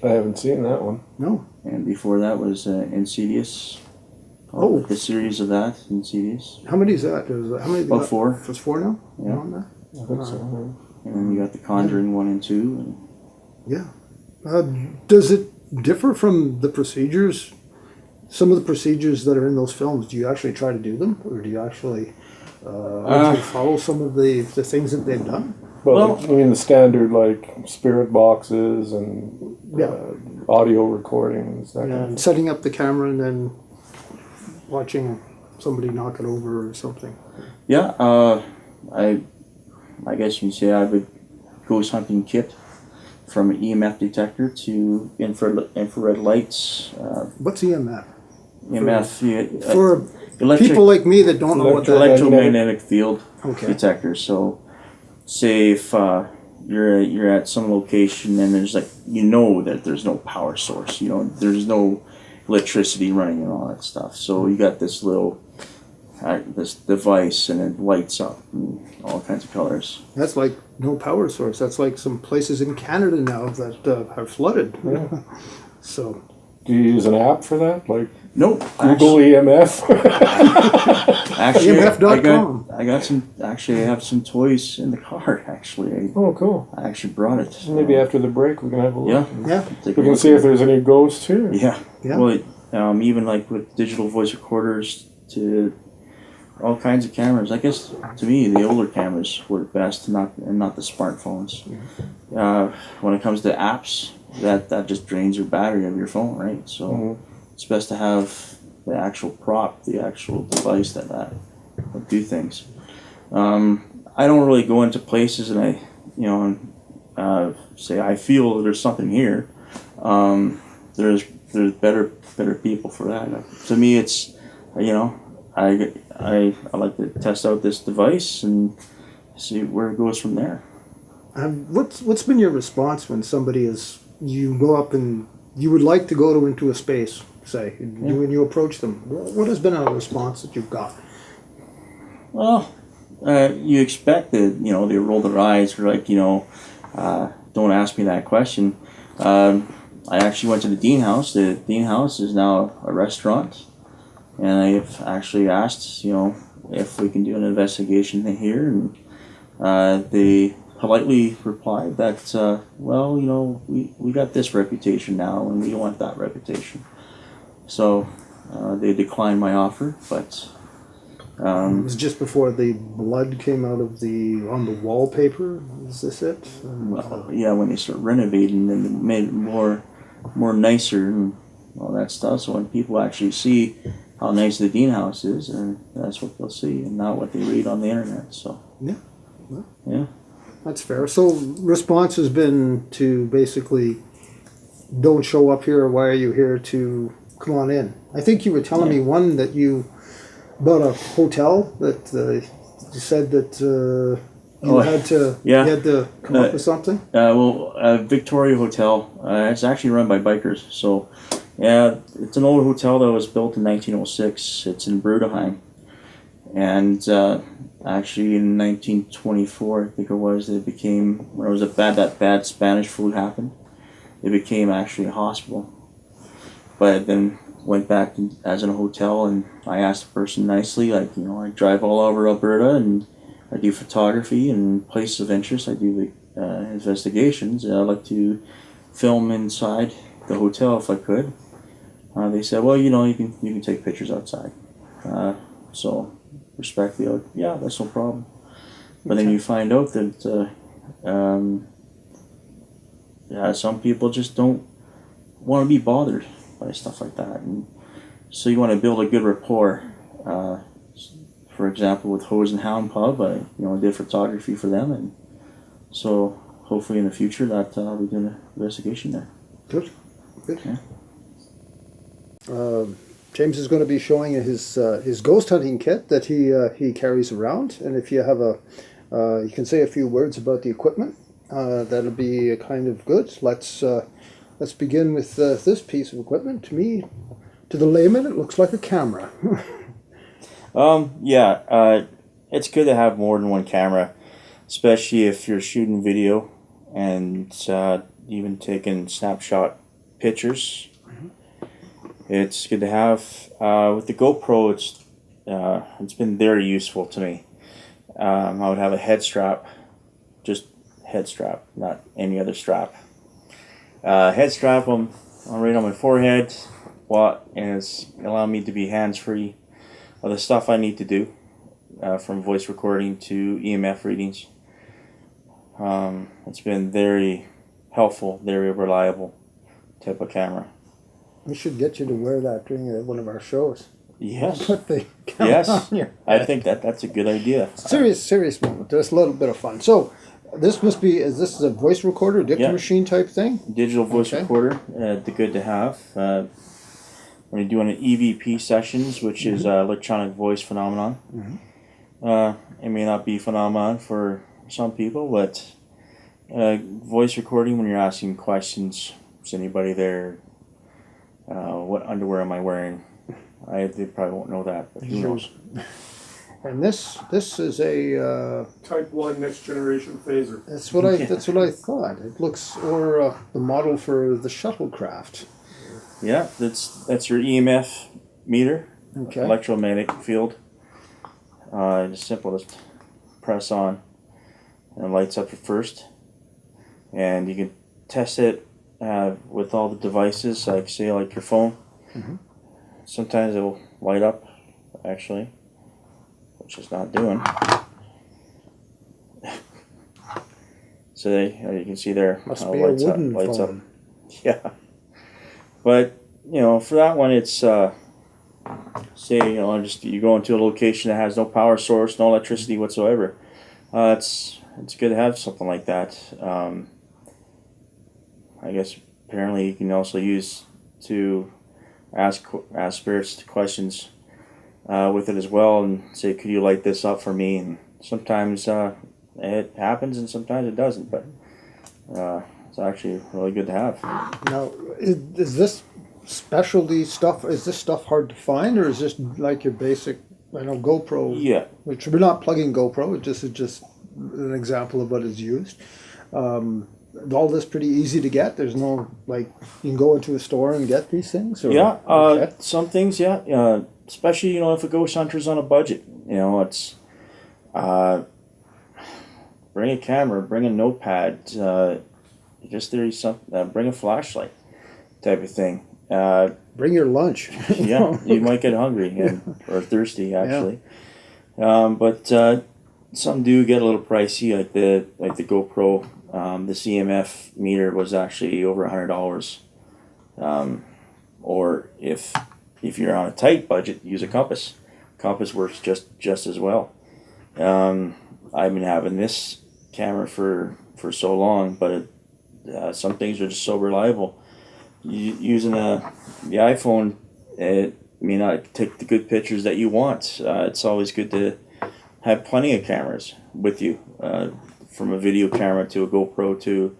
I haven't seen that one. No. And before that was Insidious. The series of that, Insidious. How many is that? How many? About 4. It's 4 now? Yeah. On that? I think so. And then you got The Conjuring 1 and 2. And yeah. Does it differ from the procedures? Some of the procedures that are in those films, do you actually try to do them? Or do you actually follow some of the things that they've done? Well, I mean the standard like spirit boxes and audio recordings. And setting up the camera and then watching somebody knock it over or something. Yeah, I guess you can say I have a ghost hunting kit, from an EMF detector to infrared lights. What's EMF? EMF for people like me that don't know what that is. Electromagnetic field detector. So, say if you're at some location and there's that there's no power source, there's no electricity running and all that stuff. So you got this little this device and it lights up in all kinds of colors. That's like no power source. That's like some places in Canada now that are flooded. Yeah. So, do you use an app for that? Like nope. Google EMF. Actually, EMF.com. I got some. Actually, I have some toys in the car. Actually, cool. I actually brought it. Maybe after the break we can have a look. Yeah. We can see if there's any ghosts here. Yeah. Well, even like with digital voice recorders to all kinds of cameras. I guess to me the older cameras work best, not the smartphones. When it comes to apps, that just drains your battery of your phone, right? So it's best to have the actual prop, the actual device that will do things. I don't really go into places and I say I feel there's something here. There's better people for that. To me, it's I like to test out this device and see where it goes from there. What's been your response when somebody you go up and you would like to go into a space, say, when you approach them? What has been a response that you've got? Well, You expect that, they roll their eyes, or like, don't ask me that question. I actually went to the Dean House. The Dean House is now a restaurant, and I've actually asked, if we can do an investigation here, and they politely replied that, we got this reputation now, and we don't want that reputation. So they declined my offer, but it was just before the blood came out of on the wallpaper. Is this it? Yeah, when they start renovating and made it more nicer and all that stuff. So when people actually see how nice the Dean House is, and that's what they'll see, and not what they read on the internet. So yeah, that's fair. So response has been to basically, don't show up here. Why are you here? To come on in. I think you were telling me one that you bought a hotel that you said that you had to come up with something. Victoria Hotel. It's actually run by bikers. So yeah, it's an old hotel that was built in 1906. It's in Bruderheim, and actually in 1924, I think it was, it became, when it was that bad Spanish flu happened, it became actually a hospital. But then went back as in a hotel, and I asked the person nicely, like, I drive all over Alberta, and I do photography and places of interest. I do the investigations, and I'd like to film inside the hotel if I could. They said, well, you can take pictures outside. So respectfully, yeah, that's no problem. But then you find out that some people just don't want to be bothered by stuff like that, and so you want to build a good rapport. For example, with Hose and Hound Pub, I did photography for them, and so hopefully in the future that I'll be doing an investigation there. Good. Yeah. James is going to be showing his ghost hunting kit that he carries around, and if you have you can say a few words about the equipment. That'll be kind of good. Let's begin with this piece of equipment. To me, to the layman, it looks like a camera. It's good to have more than one camera, especially if you're shooting video and even taking snapshot pictures. It's good to have. With the GoPro, it's been very useful to me. I would have a head strap, just head strap, not any other strap. Head strap on right on my forehead, and it's allowing me to be hands-free of the stuff I need to do, from voice recording to EMF readings. It's been very helpful, very reliable type of camera. We should get you to wear that during one of our shows. Yes. Put the camera on your head. I think that's a good idea. Serious moment. Just a little bit of fun. So, this must be, is this a voice recorder, dictator machine type thing? Digital voice recorder, good to have. When you're doing an EVP sessions, which is electronic voice phenomenon. It may not be phenomenon for some people, but voice recording when you're asking questions, is anybody there? What underwear am I wearing? They probably won't know that, but who knows? And this is a Type 1 next generation phaser. That's what I thought. It looks, or the model for the shuttlecraft. Yeah, that's your EMF meter, electromagnetic field. It's simple, just press on, and it lights up at first, and you can test it with all the devices, like say like your phone. Sometimes it will light up, actually, which it's not doing. So you can see there, must be a wooden lights phone. Up. Yeah, but for that one, it's say just you go into a location that has no power source, no electricity whatsoever. It's good to have something like that. I guess apparently you can also use to ask spirits questions with it as well, and say, could you light this up for me? And sometimes it happens and sometimes it doesn't, but it's actually really good to have. Now, is this specialty stuff, is this stuff hard to find, or is this like your basic I know GoPro. Yeah. Which we're not plugging GoPro. It just is just an example of what is used. All this pretty easy to get. There's no like you can go into a store and get these things. Or, Yeah. okay. Some things, yeah. Especially if a ghost hunter's on a budget. It's bring a camera, bring a notepad. Bring a flashlight, type of thing. Bring your lunch. Yeah, you might get hungry or thirsty actually. But some do get a little pricey, like the GoPro. The CMF meter was actually over $100. Or if you're on a tight budget, use a compass. Compass works just as well. I've been having this camera for so long, but some things are just so reliable. Using the iPhone, it may not take the good pictures that you want. It's always good to have plenty of cameras with you, from a video camera to a GoPro to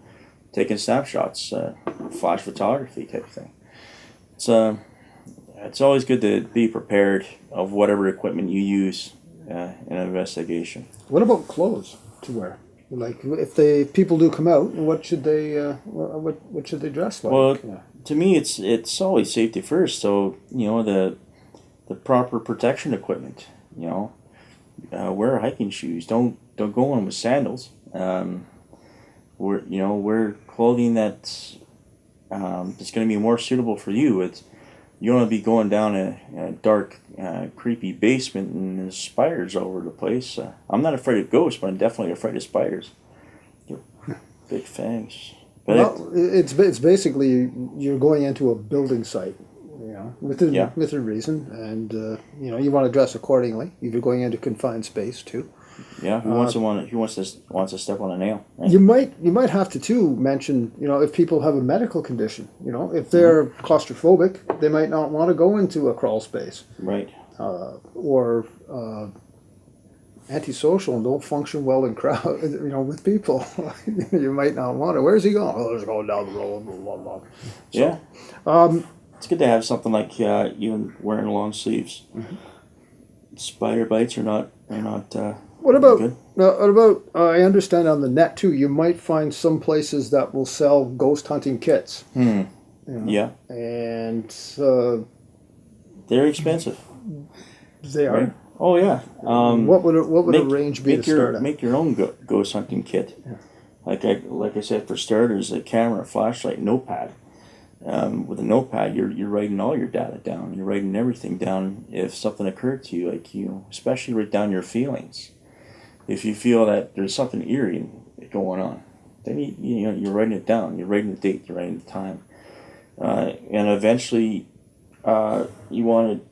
taking snapshots, flash photography type of thing. It's always good to be prepared of whatever equipment you use in an investigation. What about clothes to wear? Like if people do come out, what should they what should they dress like? Well, to me, it's always safety first. So the proper protection equipment. Wear hiking shoes. Don't go in with sandals. Wear clothing that's going to be more suitable for you. You don't want to be going down a dark, creepy basement and there's spiders all over the place. I'm not afraid of ghosts, but I'm definitely afraid of spiders. Big fangs. But it's basically you're going into a building site, within a reason, and you want to dress accordingly. If you're going into confined space too. Yeah, who wants to step on a nail? Right? You might have to too mention, if people have a medical condition, if they're claustrophobic, they might not want to go into a crawl space. Right. Or antisocial and don't function well in crowd, with people. You might not want to. Where's he going? Oh, he's going down the road. Blah, blah, blah. So, yeah. It's good to have something like even wearing long sleeves. Mm-hmm. Spider bites are not. What about? Good. What about? I understand on the net too. You might find some places that will sell ghost hunting kits. Yeah. And they're expensive. They are. Right? Oh yeah. What would a range be to start at? Make your own ghost hunting kit. Yeah. Like I said, for starters, a camera, flashlight, notepad. With a notepad, you're writing all your data down. You're writing everything down. If something occurred to you, especially write down your feelings. If you feel that there's something eerie going on, then you're writing it down. You're writing the date. You're writing the time. And eventually, you want it.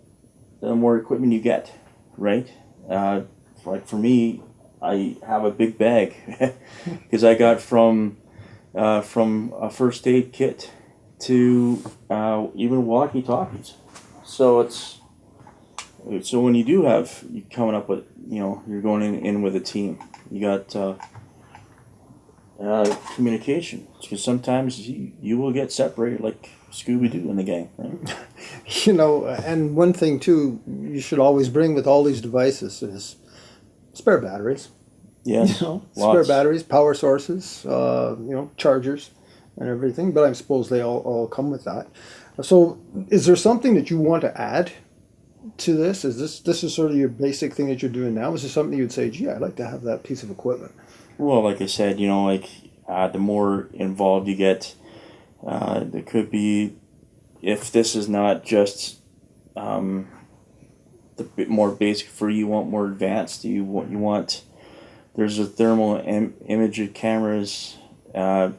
The more equipment you get, right? Like for me, I have a big bag because I got from a first aid kit to even walkie-talkies. So when you do have you coming up with you're going in with a team. You got communication, because sometimes you will get separated like Scooby-Doo in the gang, right? And one thing too, you should always bring with all these devices is spare batteries. Yes, spare batteries, power sources, chargers and everything. But I suppose they all come with that. So, is there something that you want to add to this? Is this is sort of your basic thing that you're doing now? Is there something you'd say, gee, I'd like to have that piece of equipment? Well, like I said, the more involved you get, there could be, if this is not just the bit more basic for you, want more advanced. You want there's a thermal imaging cameras to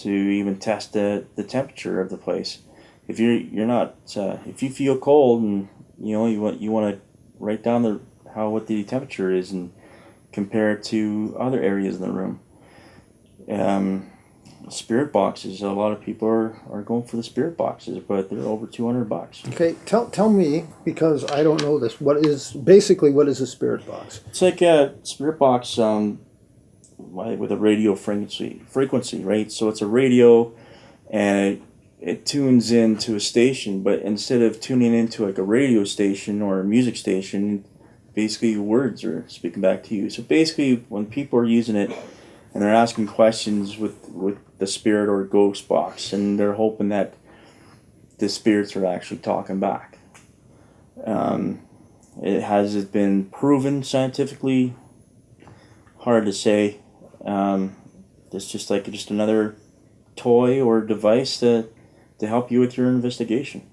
even test the temperature of the place. If you're not if you feel cold and you want to write down what the temperature is and compare it to other areas in the room. Spirit boxes. A lot of people are going for the spirit boxes, but they're over $200. Okay, tell me, because I don't know this. What is a spirit box? It's like a spirit box with a radio frequency, right? So it's a radio, and it tunes into a station. But instead of tuning into like a radio station or a music station, basically words are speaking back to you. So basically, when people are using it and they're asking questions with the spirit or ghost box, and they're hoping that the spirits are actually talking back. It has been proven scientifically? Hard to say. It's just like just another toy or device to help you with your investigation.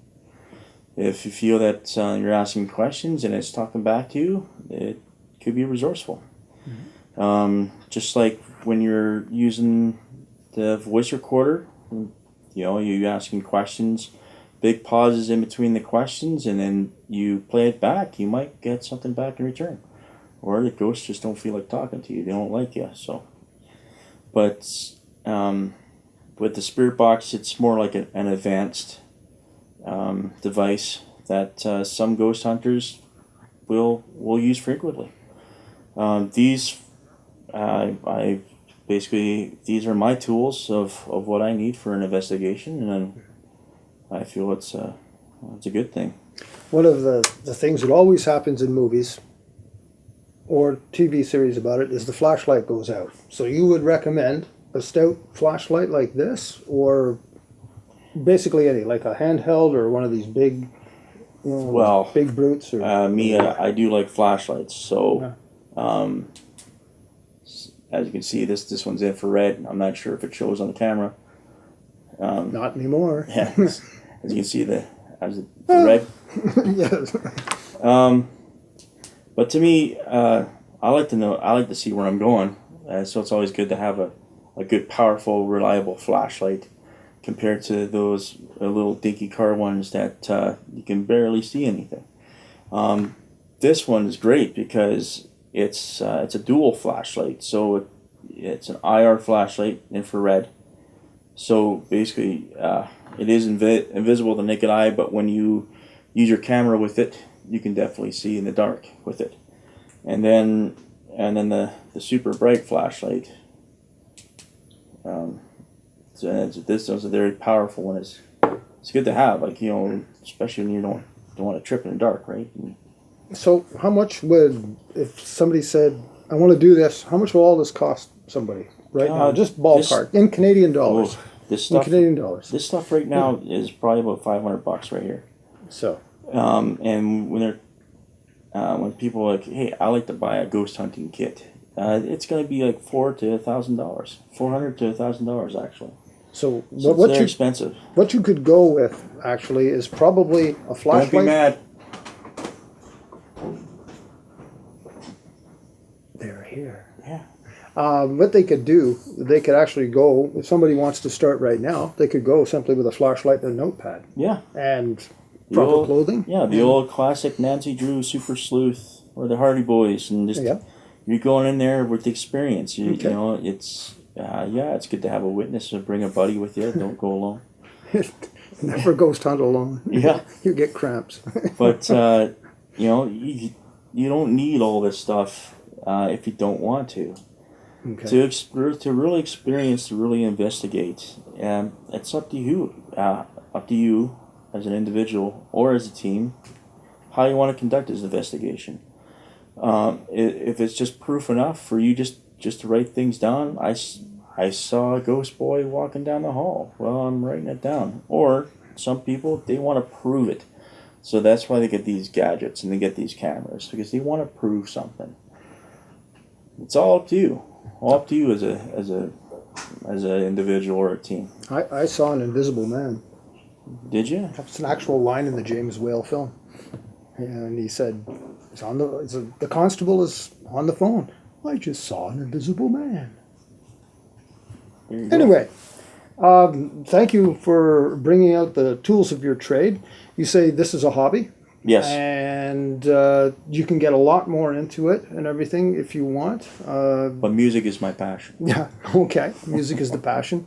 If you feel that you're asking questions and it's talking back to you, it could be resourceful. Just like when you're using the voice recorder, you asking questions, big pauses in between the questions, and then you play it back, you might get something back in return. Or the ghosts just don't feel like talking to you. They don't like you. So, but with the spirit box, it's more like an advanced device that some ghost hunters will use frequently. These are my tools of what I need for an investigation, and I feel it's a good thing. One of the things that always happens in movies or TV series about it is the flashlight goes out. So you would recommend a stout flashlight like this, or basically any, like a handheld or one of these big, big brutes? Or I do like flashlights. So, as you can see, this one's infrared. I'm not sure if it shows on the camera. Not anymore. Yeah, as you can see, the red. Yes. But to me, I like to see where I'm going. So it's always good to have a good, powerful, reliable flashlight compared to those little dinky car ones that you can barely see anything. This one is great because it's a dual flashlight. So it's an IR flashlight, infrared. So basically, it is invisible to the naked eye, but when you use your camera with it, you can definitely see in the dark with it. And then the super bright flashlight. This is a very powerful one. It's good to have, especially when you don't want to trip in the dark, right? So how much would, if somebody said, I want to do this, how much will all this cost somebody right now? Just ballpark, in Canadian dollars. This stuff right now is probably about $500 right here. So. And when people are like, hey, I like to buy a ghost hunting kit, it's going to be like $400 to $1,000 actually. So they're expensive. What you could go with actually is probably a flashlight. Don't be mad. They're here. Yeah. What they could do, they could actually go, if somebody wants to start right now, they could go simply with a flashlight and a notepad. Yeah. And proper clothing. Yeah, the old classic Nancy Drew Super Sleuth or the Hardy Boys, and just you're going in there with the experience. You know, it's good to have a witness or bring a buddy with you. Don't go alone. Never ghost hunt alone. Yeah. You get cramps. But you don't need all this stuff if you don't want to. Okay. To really experience, to really investigate, it's up to you. Up to you as an individual or as a team, how you want to conduct this investigation. If it's just proof enough for you just to write things down, I saw a ghost boy walking down the hall. Well, I'm writing it down. Or some people, they want to prove it. So that's why they get these gadgets and they get these cameras, because they want to prove something. It's all up to you. All up to you as an individual or a team. I saw an invisible man. Did you? That's an actual line in the James Whale film. And he said, the constable is on the phone. I just saw an invisible man. Anyway, thank you for bringing out the tools of your trade. You say this is a hobby. Yes. And you can get a lot more into it and everything if you want. But music is my passion. Yeah, okay. Music is the passion.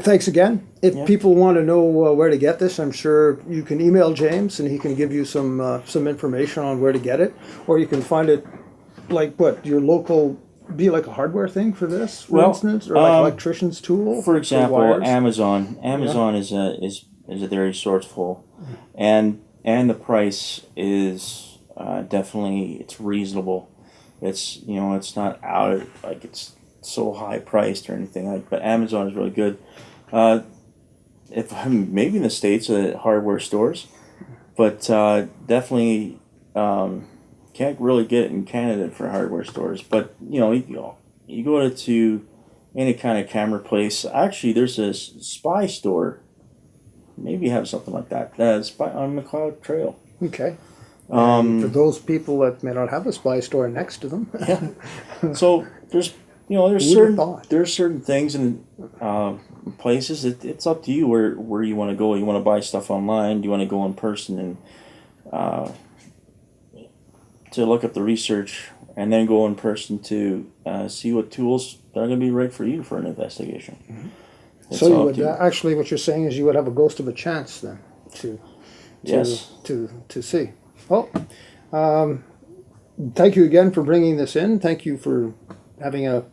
Thanks again. If people want to know where to get this, I'm sure you can email James and he can give you some information on where to get it. Or you can find it, like what, your local, be like a hardware thing for this, for instance? Or like electrician's tool? For example, Amazon. Amazon is a very resourceful. And the price is definitely it's reasonable. It's it's not out of, like it's so high priced or anything like. But Amazon is really good. If maybe in the States, hardware stores, but definitely can't really get it in Canada for hardware stores. But you go to any kind of camera place. Actually, there's a spy store. Maybe you have something like that. Spy on McLeod Trail. Okay. For those people that may not have a spy store next to them. Yeah. So there's certain things in places. It's up to you where you want to go. You want to buy stuff online? Do you want to go in person and to look up the research, and then go in person to see what tools are going to be right for you for an investigation? Mm-hmm. So you would actually, what you're saying is you would have a ghost of a chance then to see. Well, thank you again for bringing this in. Thank you for having a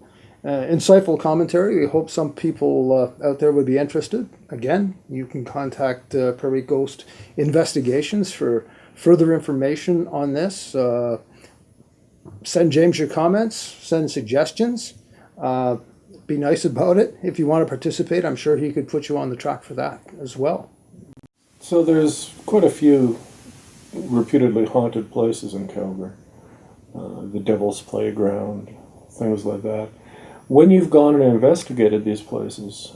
insightful commentary. We hope some people out there would be interested. Again, you can contact Prairie Ghost Investigations for further information on this. Send James your comments, send suggestions. Be nice about it. If you want to participate, I'm sure he could put you on the track for that as well. So there's quite a few reputedly haunted places in Calgary. The Devil's Playground, things like that. When you've gone and investigated these places,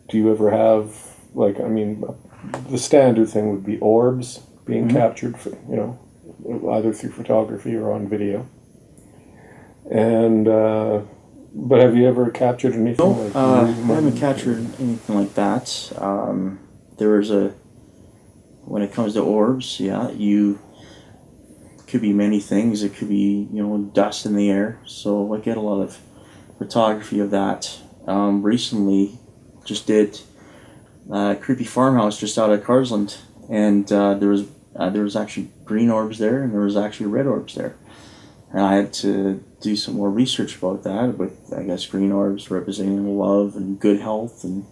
do you ever have, the standard thing would be orbs being captured, either through photography or on video. And but have you ever captured anything like that? I haven't captured anything like that. When it comes to orbs, you could be many things. It could be dust in the air. So I get a lot of photography of that. Recently, just did a creepy farmhouse just out of Carsland, and there was actually green orbs there, and there was actually red orbs there. And I had to do some more research about that, with, I guess, green orbs representing love and good health, and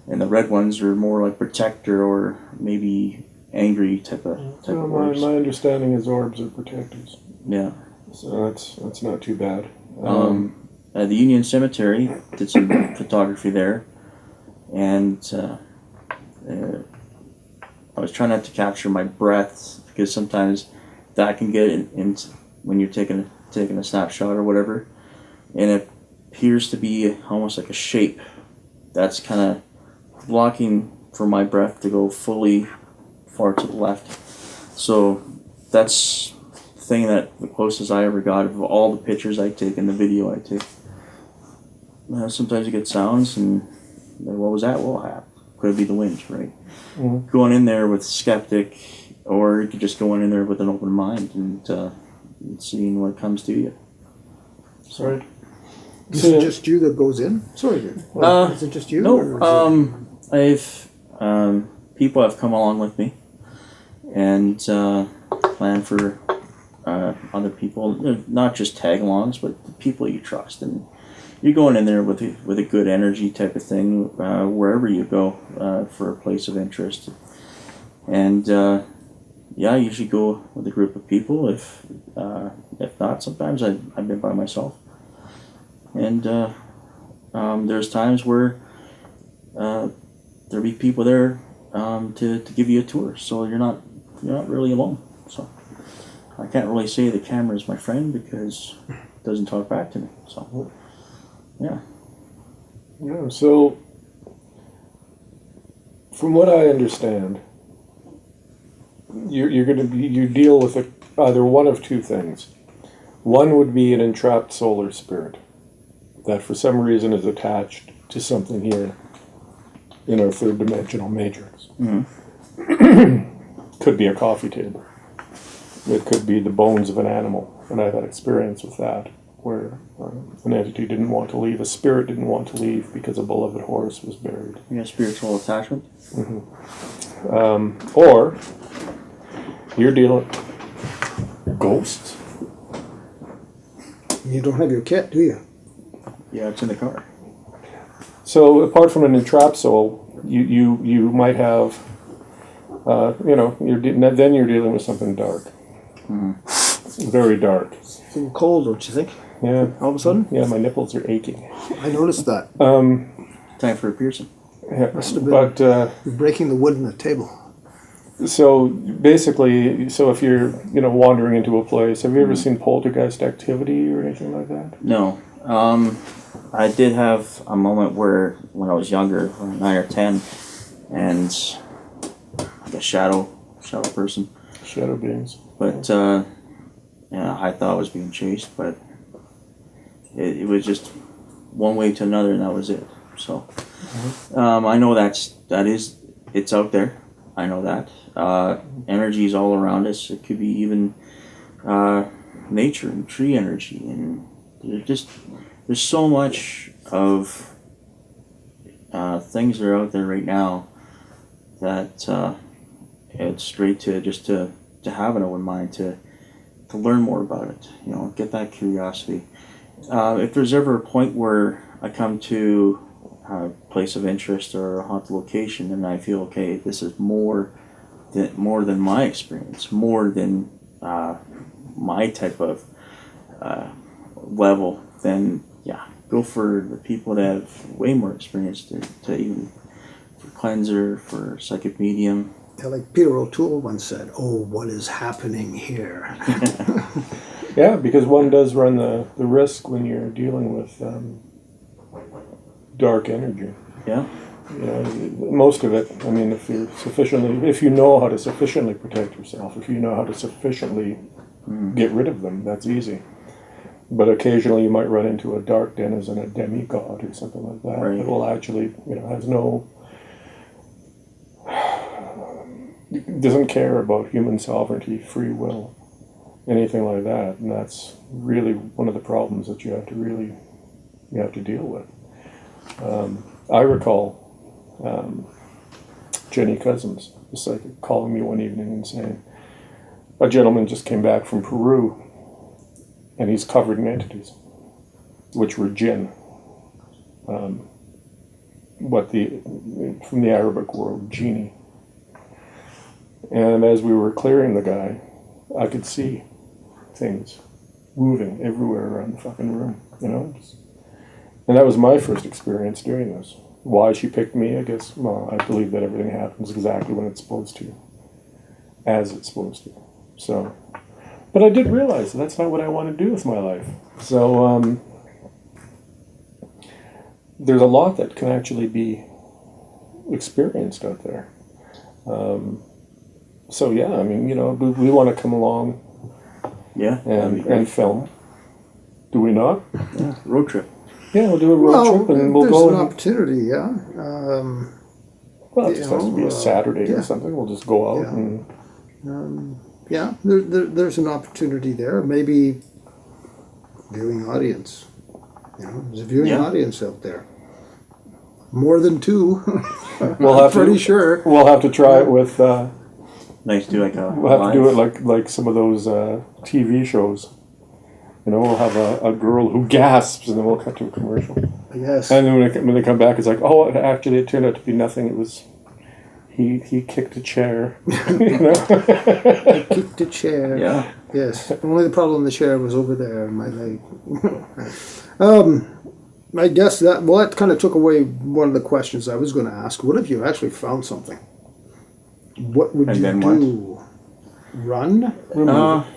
the red ones are more like protector or maybe angry type of orbs. My understanding is orbs are protectors. Yeah. So that's not too bad. The Union Cemetery, did some photography there, and I was trying not to capture my breath, because sometimes that can get in when you're taking a snapshot or whatever, and it appears to be almost like a shape that's kind of blocking for my breath to go fully far to the left. So that's the thing, that the closest I ever got of all the pictures I take and the video I take. Sometimes you get sounds, and what was that? Well, could be the wind, right? Mm-hmm. Going in there with skeptic, or you could just go in there with an open mind and seeing what comes to you. Sorry. Is it just you that goes in? Sorry, is it just you? No, I've people have come along with me and plan for other people, not just tag-alongs, but people you trust, and you're going in there with a good energy type of thing wherever you go for a place of interest, and I usually go with a group of people. If not, sometimes I've been by myself, and there's times where there'll be people there to give you a tour, so you're not really alone. So I can't really say the camera is my friend, because it doesn't talk back to me. So yeah. So from what I understand, you deal with either one of two things. One would be an entrapped solar spirit that for some reason is attached to something here in our third dimensional matrix. Mm-hmm. Could be a coffee table. It could be the bones of an animal, and I've had experience with that, where an entity didn't want to leave, a spirit didn't want to leave because a beloved horse was buried. Yeah, spiritual attachment. Mm-hmm. Or you're dealing ghosts. You don't have your kit, do you? Yeah, it's in the car. So apart from an entrapped soul, you might have then you're dealing with something dark. Very dark. It's a little cold, don't you think? Yeah. All of a sudden? Yeah, my nipples are aching. I noticed that. Time for a piercing. Yeah, Must have been but you're breaking the wood in the table. so basically, if you're wandering into a place, have you ever seen poltergeist activity or anything like that? No. I did have a moment where, when I was younger, 9 or 10, and like a shadow person. Shadow beings. But I thought I was being chased, but it was just one way to another, and that was it. So I know it's out there. I know that energy is all around us. It could be even nature and tree energy, and there's so much of things that are out there right now that it's great to have an open mind to learn more about it. Get that curiosity. If there's ever a point where I come to a place of interest or a haunted location, and I feel, okay, this is more than my experience, more than my type of level, then go for the people that have way more experience to even for cleanser, for psychic medium. Yeah, like Peter O'Toole once said, "Oh, what is happening here?" Yeah, because one does run the risk when you're dealing with dark energy. Yeah. Most of it. I mean, if you know how to sufficiently protect yourself, if you know how to sufficiently get rid of them, that's easy. But occasionally you might run into a dark denizen, a demigod or something like that. Right. That will actually, has no, doesn't care about human sovereignty, free will, anything like that. And that's really one of the problems that you have to deal with. I recall Jenny Cousins, the psychic, calling me one evening and saying, a gentleman just came back from Peru, and he's covered in entities, which were jinn. From the Arabic world, genie. And as we were clearing the guy, I could see things moving everywhere around the fucking room, And that was my first experience doing this. Why she picked me, I guess, I believe that everything happens exactly when it's supposed to, as it's supposed to. So, but I did realize that's not what I want to do with my life. So, there's a lot that can actually be experienced out there. So yeah, I mean, we want to come along, and film. Do we not? Yeah, road trip. Yeah, we'll do a road trip, and we'll go. There's an opportunity, yeah. Well, it just has to be a Saturday or something. We'll just go out and. There's an opportunity there. Maybe viewing audience. There's a viewing audience out there. More than two. We'll have pretty sure. We'll have to try it with. Nice to do like a. We'll have to do it like some of those TV shows. We'll have a girl who gasps, and then we'll cut to a commercial. Yes. And then when they come back, it's like, oh, it turned out to be nothing. It was he kicked a chair. I kicked a chair. Yeah. Yes. Only the problem, the chair was over there in my leg. I guess that kind of took away one of the questions I was going to ask. What if you actually found something? What would you do? What? Run?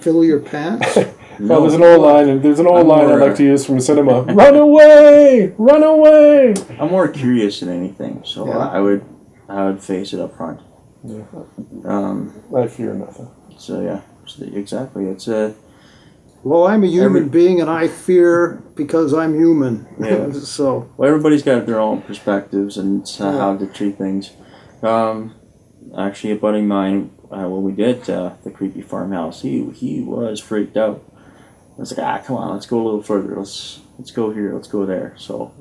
Fill your pants? No. There's an old line I like to use from cinema. Run away! Run away! I'm more curious than anything, so I would face it up front. Yeah. I fear nothing. So exactly. It's well, I'm a human being, and I fear because I'm human. Yeah. So everybody's got their own perspectives and how to treat things. Actually, a buddy of mine, when we did the creepy farmhouse, he was freaked out. I was like, come on, let's go a little further. Let's go here. Let's go there. So,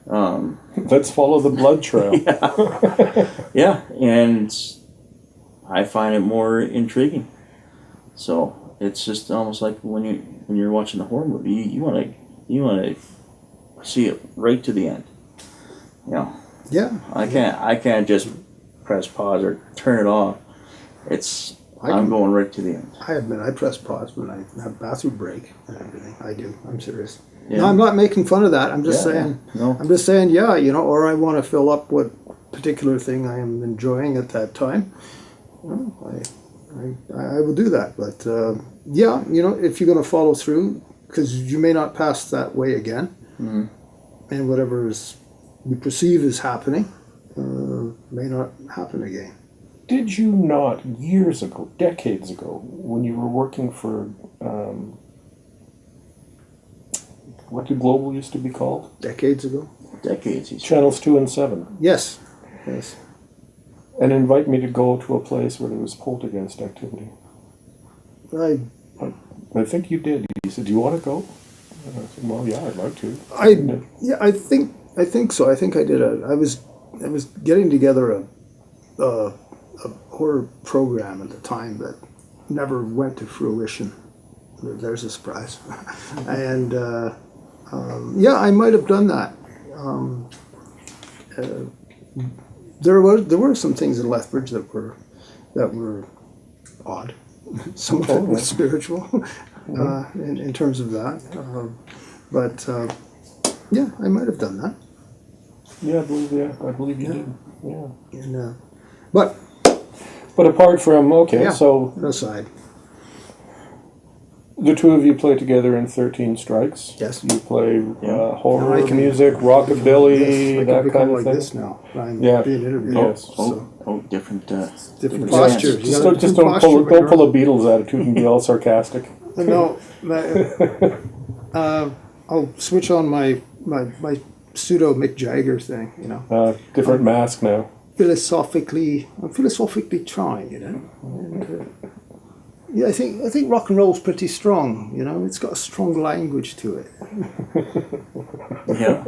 let's follow the blood trail. Yeah, and I find it more intriguing. So it's just almost like when you're watching the horror movie, you want to see it right to the end. Yeah. I can't just press pause or turn it off I'm going right to the end. I admit, I press pause when I have bathroom break and everything. I do. I'm serious. Yeah. No, I'm not making fun of that. I'm just saying. Yeah. No. I'm just saying, yeah, or I want to fill up what particular thing I am enjoying at that time. I will do that. But yeah, if you're going to follow through, because you may not pass that way again, and whatever you perceive is happening may not happen again. Did you not, years ago, decades ago, when you were working for, what did Global used to be called? Decades ago? Decades. Channels 2 and 7. Yes. And invite me to go to a place where there was poltergeist activity. I think you did. You said, "Do you want to go?" And I said, "Well, yeah, I'd like to." I think so. I think I did. I was getting together a horror program at the time that never went to fruition. There's a surprise. And yeah, I might have done that. There were some things in Lethbridge that were odd. Some of it was spiritual in terms of that. But yeah, I might have done that. Yeah, I believe you did. Yeah. And, but apart from so aside, the two of you play together in 13 Strikes. Yes. You play horror music, rockabilly, that kind of like thing. this now. I'm Yeah. being interviewed. Yes. Different postures. Just don't pull a Beatles attitude and be all sarcastic. No, I'll switch on my pseudo Mick Jagger thing. Different mask now. I'm philosophically trying. And, yeah, I think rock and roll's pretty strong. It's got a strong language to it. Yeah.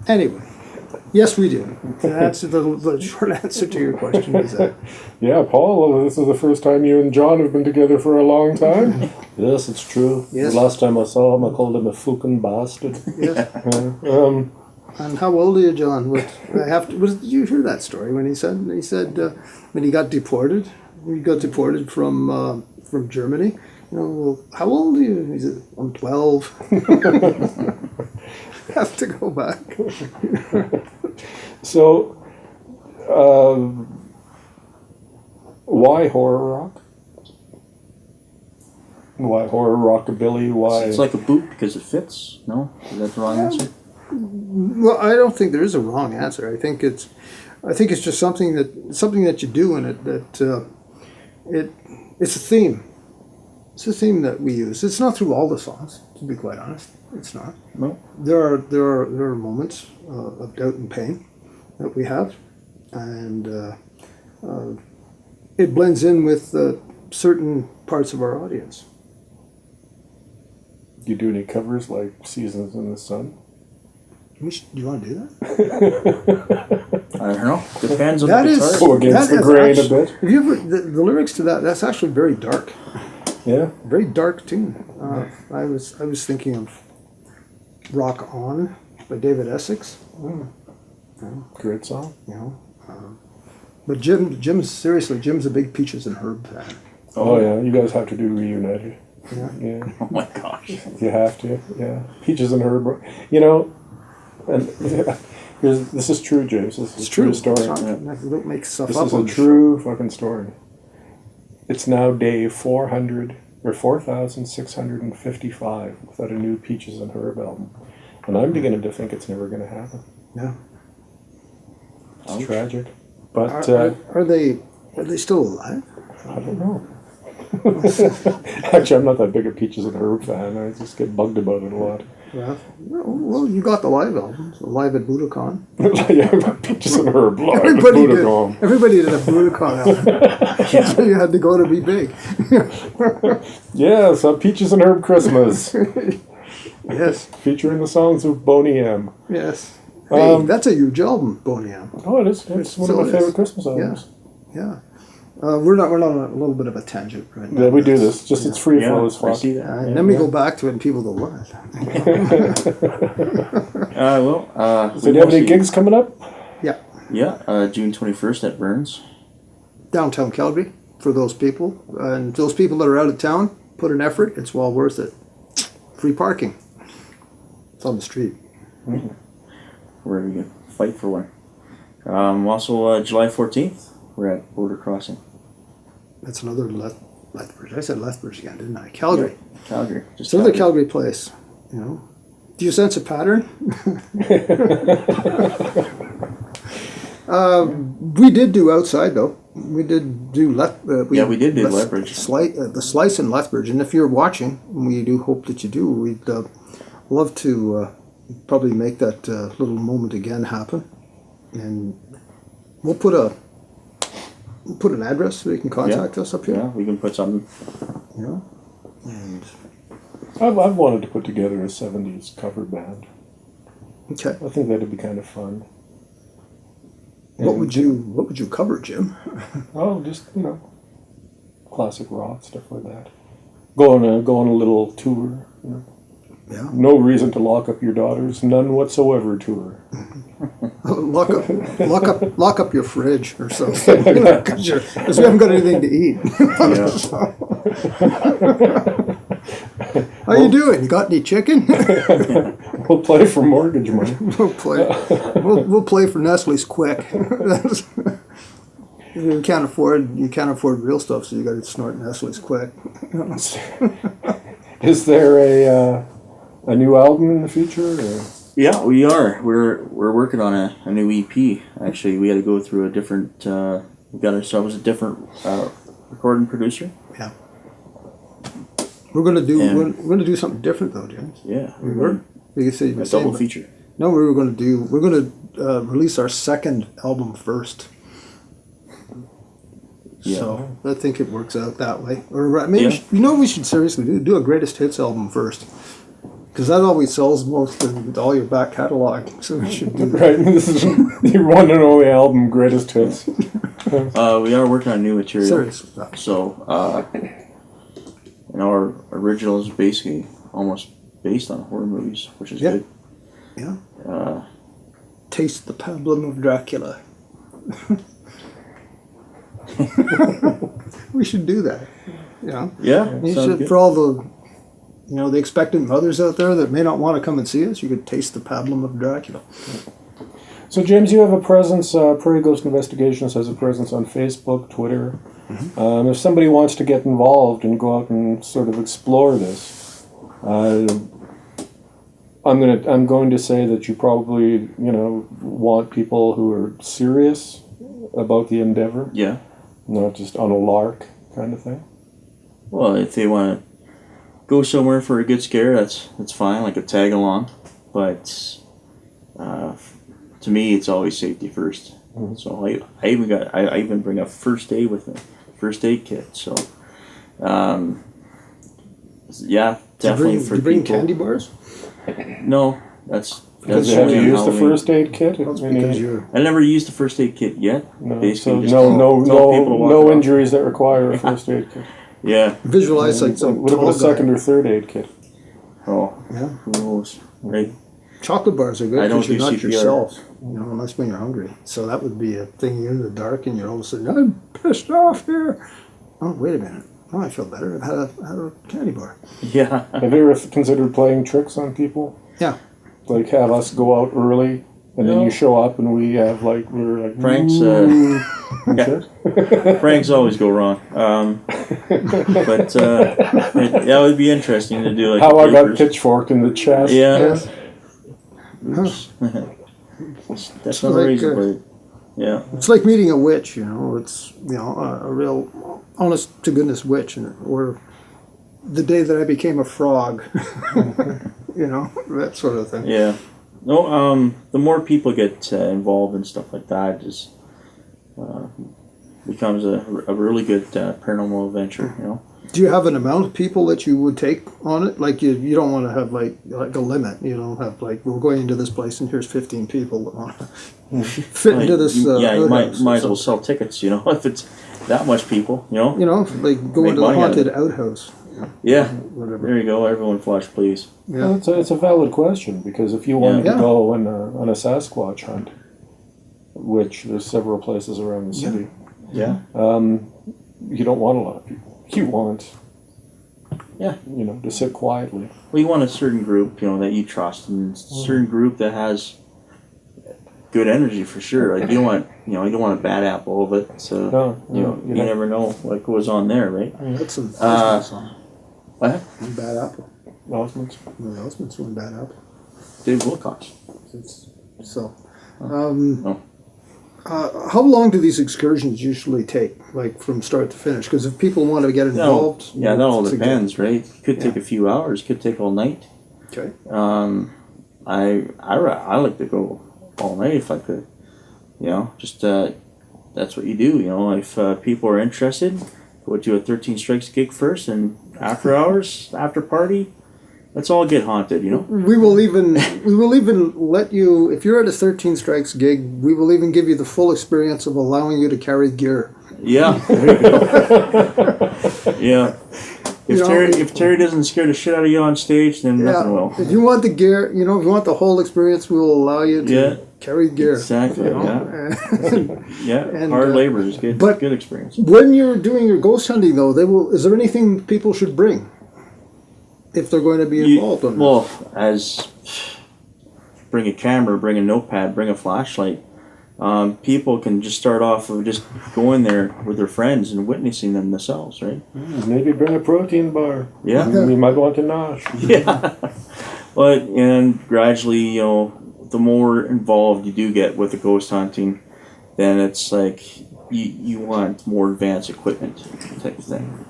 Anyway, yes, we do. The short answer to your question is that. Yeah, Paul, this is the first time you and John have been together for a long time. Yes, it's true. Yes. The last time I saw him, I called him a fucking bastard. Yes. And how old are you, John? Did you hear that story when he said when he got deported? He got deported from Germany. Well, how old are you? He said, I'm 12. Have to go back. So, why horror rock? Why horror rockabilly? Why? It's like a boot because it fits. No, is that the wrong answer? Well, I don't think there is a wrong answer. I think it's just something that you do in it that it's a theme. It's a theme that we use. It's not through all the songs, to be quite honest. It's not. No. There are moments of doubt and pain that we have, and it blends in with certain parts of our audience. Do you do any covers like Seasons in the Sun? Do you want to do that? I don't know. Depends on that the guitar. Go against the grain a bit. Have you ever the lyrics to that? That's actually very dark. Yeah. Very dark tune. I was thinking of "Rock On" by David Essex. Great song. But Jim's a big Peaches and Herb fan. Oh yeah, you guys have to do Reunited. Yeah. Oh my gosh. You have to. Yeah. Peaches and Herb. And this is true, James. This is a true story. Don't make stuff This up. is a true fucking story. It's now day 400 or 4,655 without a new Peaches and Herb album, and I'm beginning to think it's never going to happen. Yeah. It's tragic, but are they still alive? I don't know. Actually, I'm not that big a Peaches and Herb fan. I just get bugged about it a lot. Yeah. Well, you got the live album, Live at Budokan. Yeah, Peaches and Herb live Everybody at Budokan. Everybody did a Budokan album. So you had to go to be big. Yes, a Peaches and Herb Christmas. Yes. Featuring the songs of Boney M. Yes. Hey, that's a huge album, Boney M. Oh, it is. It's one of my favorite Christmas albums. Yeah. We're not on a little bit of a tangent right now. Yeah, we do this. Just it's free flow as fuck. I see that. And then we go back to it and people go, what? So do you have any gigs coming up? Yeah. Yeah, June 21st at Burns. downtown Calgary for those people. And those people that are out of town, put an effort, it's well worth it. Free parking. It's on the street. Where we can fight for one. Also, July 14th, we're at Border Crossing. That's another Lethbridge. I said Lethbridge again, didn't I? Calgary. Yeah, Calgary. It's another Calgary place. You know. Do you sense a pattern? We did do outside though. We did do we did do Lethbridge. The slice in Lethbridge, and if you're watching, we do hope that you do. We'd love to probably make that little moment again happen, and we'll put an address so you can contact us up here. Yeah, we can put something. Yeah, and I've wanted to put together a 70s cover band. Okay. I think that'd be kind of fun. What would you cover, Jim? Oh, just, classic rock, stuff like that. Go on a little tour, Yeah. No reason to lock up your daughters, none whatsoever tour. lock up your fridge or something, because we haven't got anything to eat. How you doing? You got any chicken? We'll play for mortgage money. We'll play for Nestle's Quick. You can't afford real stuff, so you got to snort Nestle's Quick. Is there a new album in the future? Or? Yeah, we are. We're working on a new EP. Actually, we had to go through a different. We got ourselves a different recording producer. Yeah. We're gonna do something different though, James. Yeah, You say a double feature. No, we're gonna release our second album first. Yeah. So I think it works out that way. Or maybe we should seriously do a greatest hits album first, because that always sells most of all your back catalog. So we should do that. Right. This is your one and only album, greatest hits. We are working on new material. Seriously. So our original is basically almost based on horror movies, which is good. Yeah. Taste the pablum of Dracula. We should do that. Yeah. You should, for all the the expectant mothers out there that may not want to come and see us, you could taste the pablum of Dracula. So James, you have a presence. Prairie Ghost Investigations has a presence on Facebook, Twitter. Mm-hmm. If somebody wants to get involved and go out and sort of explore this, I'm going to say that you probably want people who are serious about the endeavor. Yeah. Not just on a lark kind of thing. Well, if they want to go somewhere for a good scare, that's fine, like a tag along. But to me, it's always safety first. Mm-hmm. So I even bring a first aid with me, first aid kit. So definitely for people. Do you bring candy bars? No, that's because you have to use the first aid kit. I never used the first aid kit yet. No, basically, so no injuries that require a first aid kit. Yeah. Visualize like some. What about a second or third aid kit? Oh, yeah. Who knows, right? Chocolate bars are good because you're not CPR. yourself, unless when you're hungry. So that would be a thing. You're in the dark and you're all of a sudden, I'm pissed off here. Oh, wait a minute. Oh, I feel better. I've had a candy bar. Yeah. Have you ever considered playing tricks on people? Yeah. Like have us go out early and then you show up and we're like pranks. Pranks always go wrong. But that would be interesting to do. Like how I got pitchforked in the chest. Yeah. That's not the reason, but yeah. It's like meeting a witch. It's a real honest to goodness witch, or the day that I became a frog. That sort of thing. Yeah. No, the more people get involved in stuff like that, it just becomes a really good paranormal adventure, Do you have an amount of people that you would take on it? Like you don't want to have like a limit. You don't have like, we're going into this place and here's 15 people that want to fit into this. You might as well sell tickets, if it's that much people, like go into the haunted outhouse. Yeah, whatever. There you go. Everyone flash, please. Yeah, well, it's a valid question, because if you wanted to go on a Sasquatch hunt, which there's several places around the city, Yeah. You don't want a lot of people. You want, Yeah. to sit quietly. Well, you want a certain group, that you trust, and a certain group that has good energy for sure. Like you don't want a bad apple of it. So you never know what goes on there, right? That's some song. What? One bad apple. Osmonds. No, Osmonds one bad apple. Dave Wilcox. So, how long do these excursions usually take, like from start to finish? Because if people want to get involved, that all depends, right? It could take a few hours, could take all night. Okay. I like to go all night if I could. Just that's what you do. If people are interested, go to a 13 Strikes gig first, and after hours, after party. Let's all get haunted, We will even let you, if you're at a 13 Strikes gig, we will even give you the full experience of allowing you to carry gear. Yeah. There you go. Yeah. If Terry doesn't scare the shit out of you on stage, then nothing will. If you want the gear, if you want the whole experience, we will allow you to carry gear. Exactly. Yeah. And hard labor is good. But good experience. When you're doing your ghost hunting, though, is there anything people should bring? If they're going to be involved on as bring a camera, bring a notepad, bring a flashlight. People can just start off with just going there with their friends and witnessing them themselves, right? Maybe bring a protein bar. Yeah. You might want to nosh. Yeah. And gradually, the more involved you do get with the ghost hunting, then it's like you want more advanced equipment type of thing.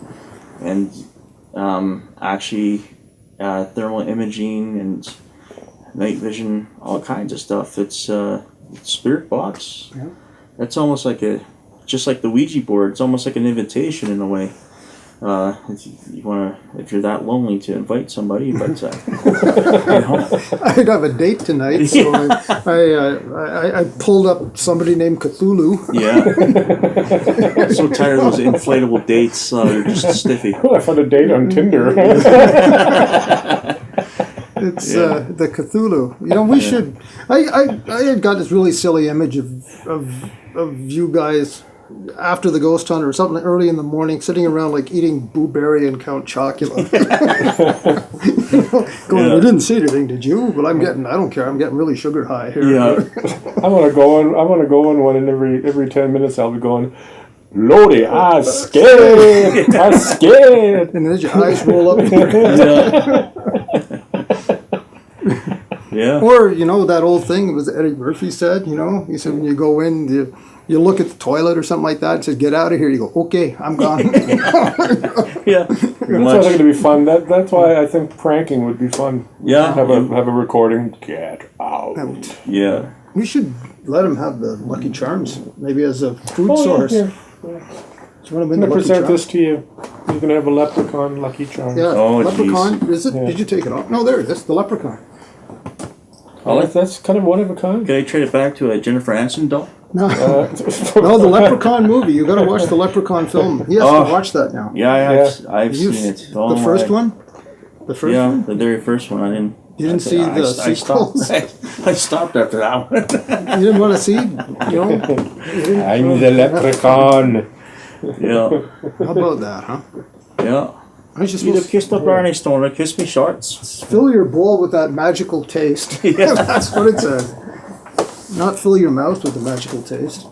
And actually thermal imaging and night vision, all kinds of stuff. It's spirit box. Yeah. That's almost like just like the Ouija board. It's almost like an invitation in a way. If you're that lonely to invite somebody, but I'd have a date tonight, so I pulled up somebody named Cthulhu. Yeah. I'm so tired of those inflatable dates. They're just stiffy. I found a date on Tinder. It's the Cthulhu. We should. I had got this really silly image of you guys after the ghost hunt or something early in the morning, sitting around like eating blueberry and Count Chocula. Going, we didn't see anything, did you? Well, I don't care. I'm getting really sugar high here. Yeah. I want to go on one, and every 10 minutes I'll be going, Lordy, I'm scared. I'm scared. And then your eyes roll up. Yeah. Or, that old thing, it was Eddie Murphy said, he said when you go in, you look at the toilet or something like that, it says, get out of here. You go, okay, I'm gone. Yeah. That's why it's going to be fun. That's why I think pranking would be fun. Yeah. Have a recording. Get out. Yeah. We should let him have the Lucky Charms, maybe as a food source. Yeah. Do you want to I'm going to present this to you. You're going to have a leprechaun Lucky Charm. Yeah, leprechaun. Geez. Is it? Yeah. Did you take it off? No, there it is. The leprechaun. Oh, that's kind of one of a kind. Can I trade it back to a Jennifer Aniston doll? No, no, the Leprechaun movie. You got to watch the Leprechaun film. He has to watch that now. Yeah, I've seen it. The first one. The first one. Yeah, the very first one. I didn't. You didn't see the sequels. I stopped after that one. You didn't want to see. I'm the leprechaun. Yeah. How about that, huh? Yeah. You'd have kissed up Barney Stone or kissed me shorts. Fill your bowl with that magical taste. Yeah. That's what it says. Not fill your mouth with the magical taste.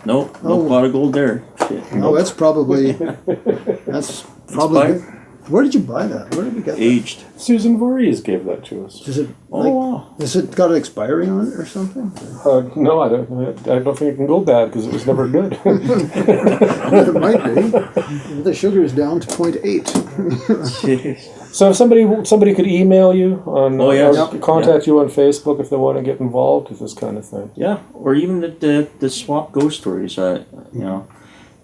No pot of gold there. Shit. No, that's probably. Where did you buy that? Where did we get that? Aged. Susan Voorhees gave that to us. Does it? Wow. Has it got an expiry on it or something? No, I don't think it can go bad because it was never good. It might be. The sugar is down to 0.8. So if somebody could email you on, or contact you on Facebook if they want to get involved with this kind of thing. Yeah, or even the swap ghost stories. I'll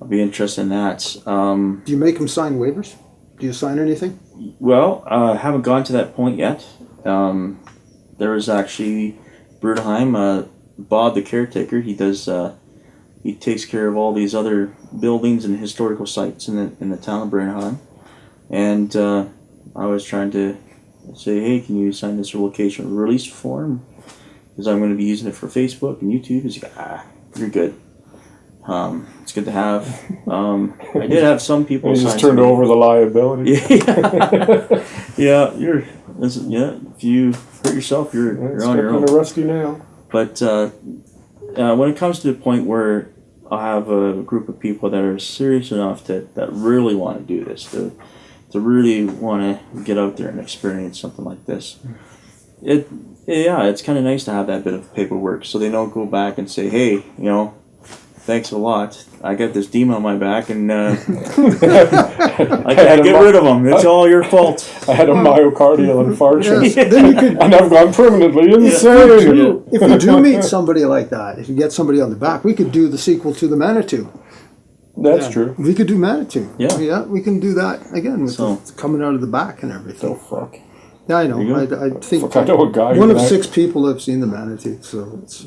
be interested in that. Do you make them sign waivers? Do you sign anything? Well, I haven't gone to that point yet. There was actually Bruderheim, Bob the caretaker. He does. He takes care of all these other buildings and historical sites in the town of Bruderheim, and I was trying to say, hey, can you sign this relocation release form? Because I'm going to be using it for Facebook and YouTube. He's like, you're good. It's good to have. I did have some people. You just turned over the liability. Yeah, if you hurt yourself, you're on your own. It's a rusty nail. But when it comes to the point where I'll have a group of people that are serious enough that really want to do this, to really want to get out there and experience something like this, it's kind of nice to have that bit of paperwork, so they don't go back and say, hey, thanks a lot. I got this demon on my back, and I can't get rid of him. It's all your fault. I had a myocardial infarction, Yes. Then you could, and I've gone permanently insane. if you do meet somebody like that, if you get somebody on the back, we could do the sequel to the Manitou. That's true. We could do Manitou. Yeah, we can do that again with the coming out of the back and everything. Oh fuck. Yeah, I know. I think fuck, I know a guy one of 6 people have seen the Manitou. So it's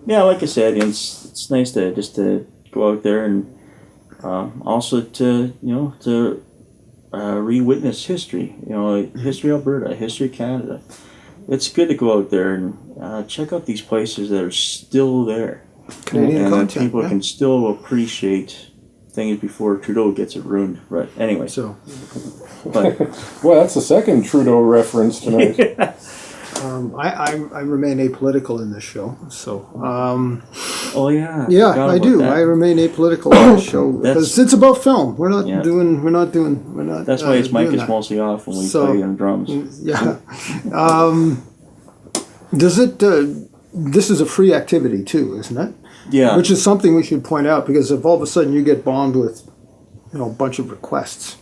yeah, like I said, it's nice to go out there and also to re-witness history. History Alberta, history Canada. It's good to go out there and check out these places that are still there, Canadian and content, that people can still appreciate things before Trudeau gets it ruined. But anyway, but well, that's the second Trudeau reference tonight. I remain apolitical in this show, so. Oh yeah. Yeah, I do. That. I remain apolitical in this show because it's about film. We're not doing. That's why his mic is mostly off when we play on drums. Yeah. Does it? This is a free activity too, isn't it? Yeah. Which is something we should point out, because if all of a sudden you get bombed with, a bunch of requests.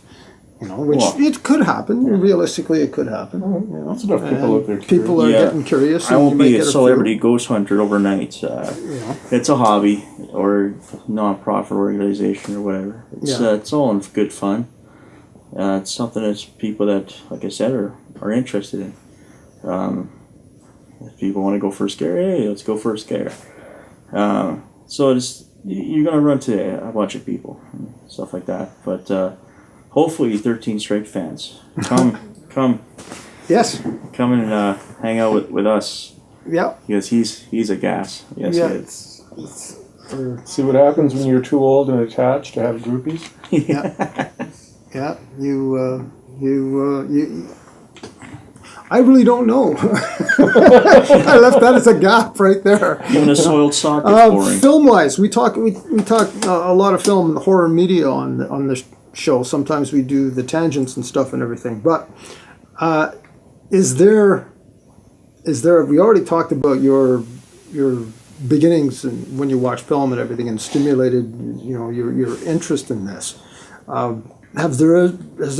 Which it could happen. Yeah. Realistically, it could happen. There's enough people out there. People are getting curious. I won't be a celebrity ghost hunter overnight. It's a hobby or non-profit organization or whatever. It's all in good fun. It's something that people that, like I said, are interested in. If people want to go for a scare, hey, let's go for a scare. So you're gonna run to a bunch of people, and stuff like that, but. Hopefully, 13 Strike fans, come. Yes. Come and hang out with us. Yeah. Because he's a gas. Yes, he is. See what happens when you're too old and attached to have groupies. Yeah. I really don't know. I left that as a gap right there. Even a soiled sock is boring. Film-wise, we talk a lot of film and horror media on this show. Sometimes we do the tangents and stuff and everything, but is there we already talked about your beginnings and when you watch film and everything, and stimulated your interest in this. Has there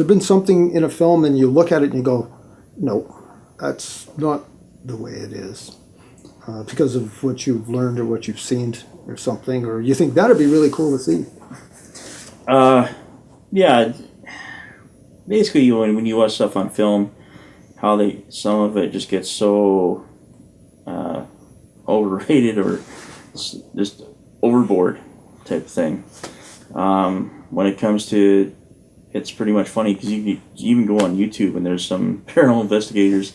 been something in a film and you look at it and you go, no, that's not the way it is, because of what you've learned or what you've seen or something, or you think that'd be really cool to see? Yeah, basically when you watch stuff on film, how some of it just gets so overrated or just overboard type of thing. When it comes to, it's pretty much funny because you even go on YouTube and there's some paranormal investigators.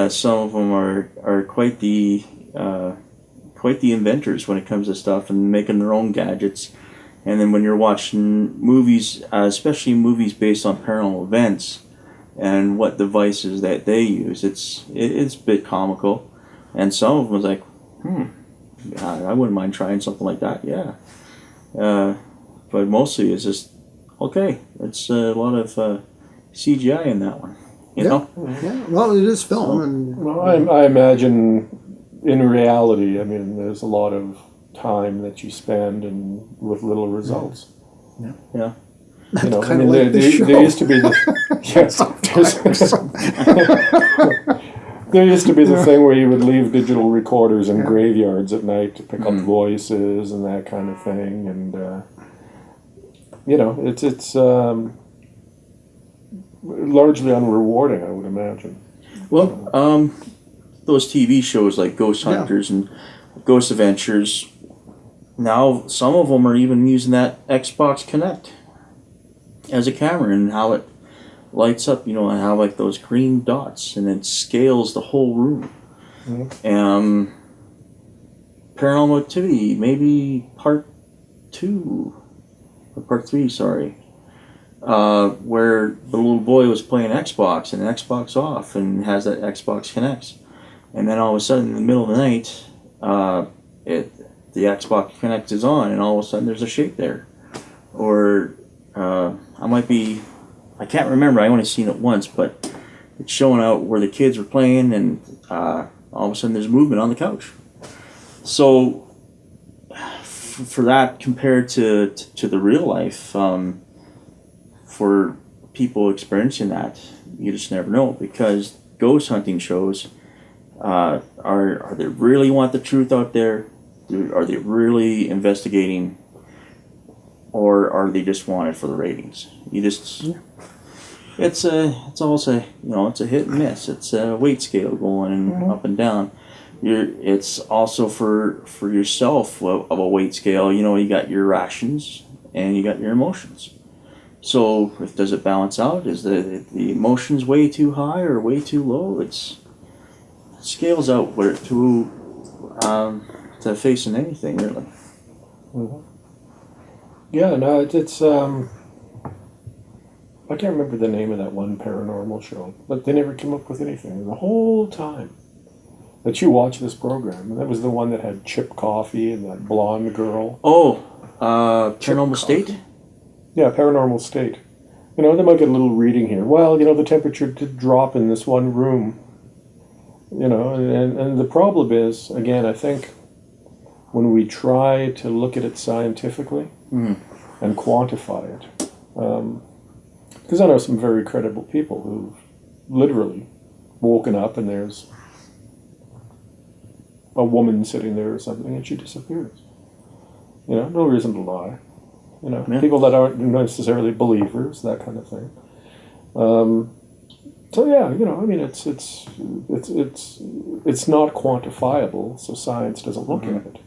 Some of them are quite the inventors when it comes to stuff and making their own gadgets. And then when you're watching movies, especially movies based on paranormal events, and what devices that they use, it's a bit comical. And some of them was like, I wouldn't mind trying something like that. Yeah, but mostly it's just okay. It's a lot of CGI in that one. You know? Yeah. Well, it is film. Well, I imagine in reality, I mean, there's a lot of time that you spend and with little results. Yeah. You know, I mean, there used to be the there used to be the thing where you would leave digital recorders in graveyards at night to pick up voices and that kind of thing, and it's largely unrewarding, I would imagine. Well, those TV shows like Ghost Hunters and Ghost Adventures, now some of them are even using that Xbox Kinect as a camera, and how it lights up, and how like those green dots, and it scales the whole room. Paranormal Activity, maybe part 2 or part 3, sorry, where the little boy was playing Xbox and Xbox off and has that Xbox connects, and then all of a sudden in the middle of the night, the Xbox Connect is on, and all of a sudden there's a shape there. Or I can't remember, I only seen it once, but it's showing out where the kids were playing, and all of a sudden there's movement on the couch. So for that compared to the real life, for people experiencing that, you just never know, because ghost hunting shows, are they really want the truth out there? Are they really investigating, or are they just wanted for the ratings? It's a hit and miss. It's a weight scale going up and down. It's also for yourself of a weight scale. You got your rations and you got your emotions. So does it balance out? Is the emotions way too high or way too low? It scales out where to facing anything really. Mm-hmm. Yeah, no, it's I can't remember the name of that one paranormal show, but they never came up with anything the whole time that you watch this program. And that was the one that had Chip Coffee and that blonde girl. Oh, Paranormal State? Yeah, Paranormal State. They might get a little reading here. Well, the temperature did drop in this one room. And the problem is, again, I think when we try to look at it scientifically and quantify it, because I know some very credible people who've literally woken up and there's a woman sitting there or something and she disappears. No reason to lie. People that aren't necessarily believers, that kind of thing. So yeah, it's not quantifiable, so science doesn't look at it.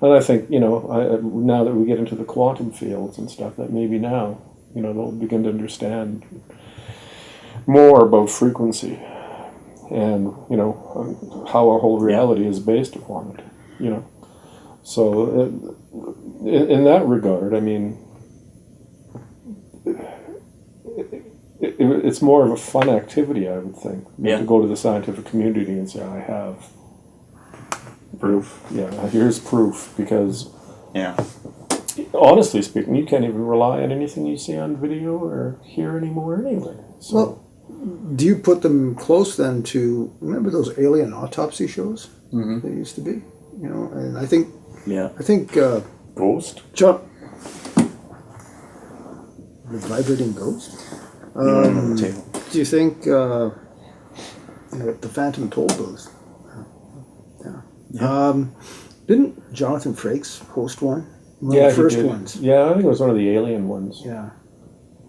And I think, now that we get into the quantum fields and stuff, that maybe now, they'll begin to understand more about frequency and, how our whole reality is based upon it, So in that regard, I mean, it's more of a fun activity, I would think, to go to the scientific community and say, I have proof. Yeah, here's proof, because honestly speaking, you can't even rely on anything you see on video or hear anymore anyway. So. Well, do you put them close then to, remember those alien autopsy shows that used to be? And I think Ghost? The vibrating ghost? Do you think the Phantom told those? Didn't Jonathan Frakes host one? One of the first ones. Yeah, I think it was one of the alien ones. Yeah.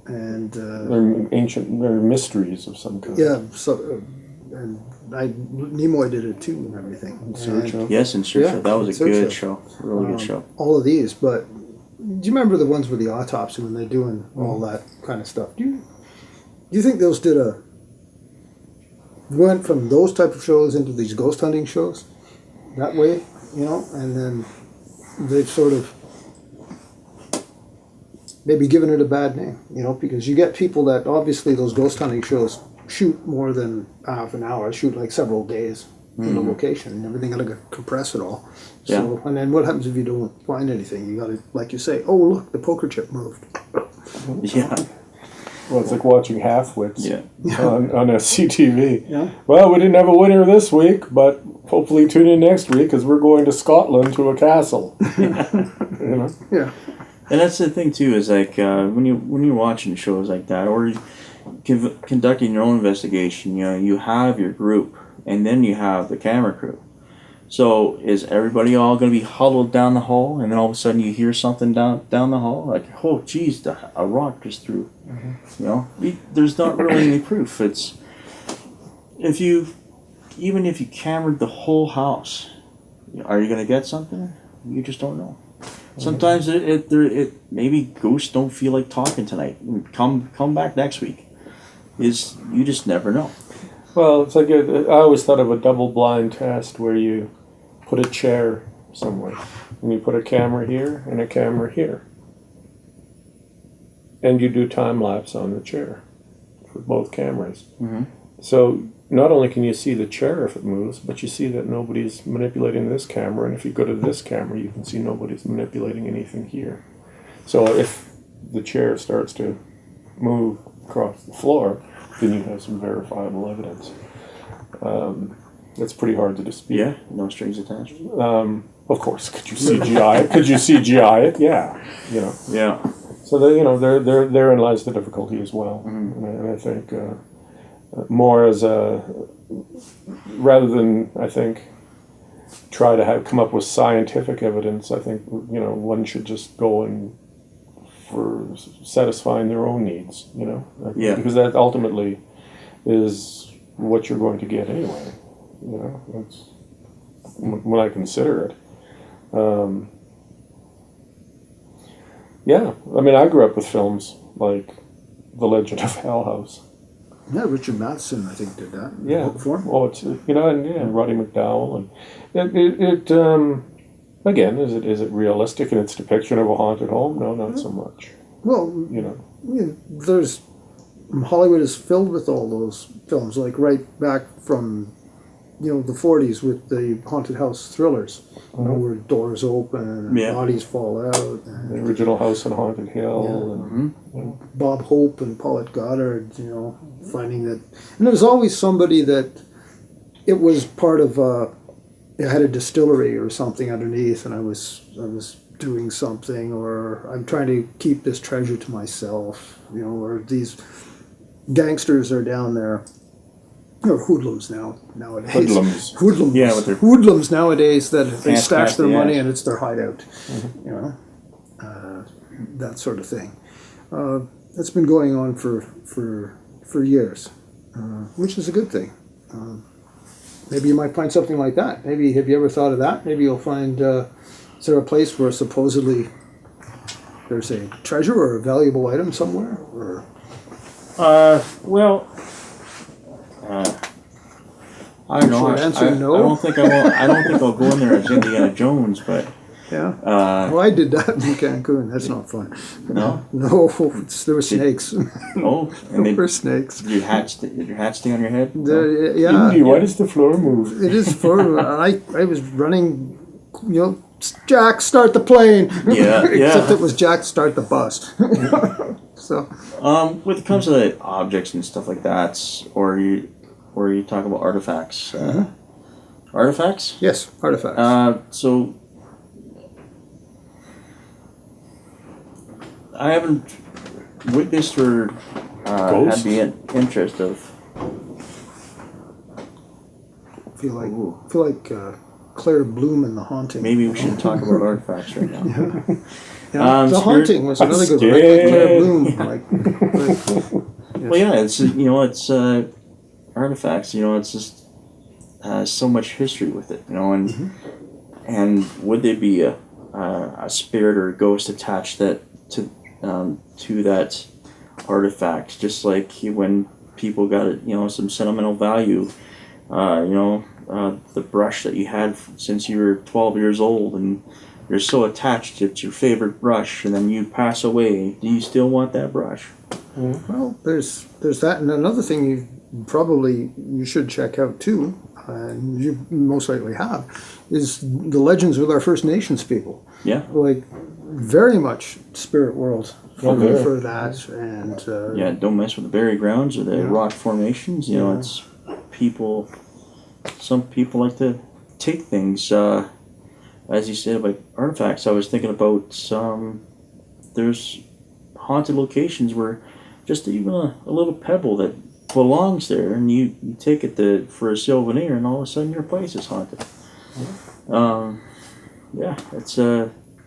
And they're mysteries of some kind. Yeah, so Nimoy did it too and everything. In Search of. Yes, In Search of. That was a good show. Really good show. All of these, but do you remember the ones with the autopsy when they're doing all that kind of stuff? Do you think those went from those type of shows into these ghost hunting shows that way, and then they've sort of maybe given it a bad name, because you get people that obviously those ghost hunting shows shoot more than half an hour, shoot like several days in a location, and everything got to compress it all. So, and then what happens if you don't find anything? You got to, like you say, oh look, the poker chip moved. Yeah. Well, it's like watching Half-Wits on CTV. Yeah. Well, we didn't have a winner this week, but hopefully tune in next week because we're going to Scotland to a castle. Yeah. And that's the thing too, is like when you're watching shows like that, or conducting your own investigation, you have your group, and then you have the camera crew. So is everybody all going to be huddled down the hall, and then all of a sudden you hear something down the hall, like, oh geez, a rock just threw. There's not really any proof. It's even if you cameraed the whole house, are you going to get something? You just don't know. Sometimes it maybe ghosts don't feel like talking tonight. Come back next week. You just never know. Well, it's like I always thought of a double-blind test where you put a chair somewhere. And you put a camera here and a camera here. And you do time lapse on the chair for both cameras. Mm-hmm. So not only can you see the chair if it moves, but you see that nobody's manipulating this camera. And if you go to this camera, you can see nobody's manipulating anything here. So if the chair starts to move across the floor, then you have some verifiable evidence. That's pretty hard to dispute. Yeah, no strings attached. Of course, could you CGI it? Could you CGI it? Yeah, you know. Yeah. So therein lies the difficulty as well. Mm-hmm. And I think more as a rather than I think try to come up with scientific evidence. I think one should just go and for satisfying their own needs. Yeah. Because that ultimately is what you're going to get anyway. That's when I consider it. Yeah, I mean, I grew up with films like The Legend of Hell House. Yeah, Richard Matheson, I think, did that. Yeah. Book form. Oh, it's and Roddy McDowell, and it again, is it realistic in its depiction of a haunted home? No, not so much. Well, there's Hollywood is filled with all those films, like right back from the 40s with the haunted house thrillers, where doors open and bodies fall out. And the original House on Haunted Hill, and Bob Hope and Paulette Goddard, finding that, and there was always somebody that it was part of. It had a distillery or something underneath, and I was doing something, or I'm trying to keep this treasure to myself, or these gangsters are down there. Or hoodlums nowadays. Hoodlums. Yeah, with their hoodlums nowadays that they stash their money ass. and it's their hideout. That sort of thing. That's been going on for years, which is a good thing. Maybe you might find something like that. Maybe have you ever thought of that? Maybe you'll find is there a place where supposedly there's a treasure or a valuable item somewhere? Or I don't know. Short answer, no. I don't think I will. I don't think I'll go in there as Indiana Jones, but yeah. Well, I did that in Cancun. That's not fun. No. No, there were snakes. Oh, and there were snakes. Did your hat stay on your head? Yeah. Indy, why does the floor move? It is for. I was running. Jack, start the plane. Yeah. Except it was Jack, start the bus. So. When it comes to the objects and stuff like that, or you talk about artifacts. Artifacts? Yes, artifacts. So I haven't witnessed or had the interest of. Feel like Claire Bloom in The Haunting. Maybe we shouldn't talk about artifacts right now. The Haunting was another good one. Like Claire Bloom. Well, yeah, it's artifacts. It's just so much history with it. And would there be a spirit or a ghost attached to that artifact? Just like when people got it, some sentimental value. The brush that you had since you were 12 years old, and you're so attached, it's your favorite brush, and then you pass away. Do you still want that brush? Well, there's that, and another thing you should check out too, and you most likely have, is the legends with our First Nations people. Yeah. Like, very much spirit world for that, and don't mess with the burial grounds or the rock formations. It's people. Some people like to take things, as you said, about artifacts. I was thinking about there's haunted locations where just even a little pebble that belongs there, and you take it for a souvenir, and all of a sudden your place is haunted. It's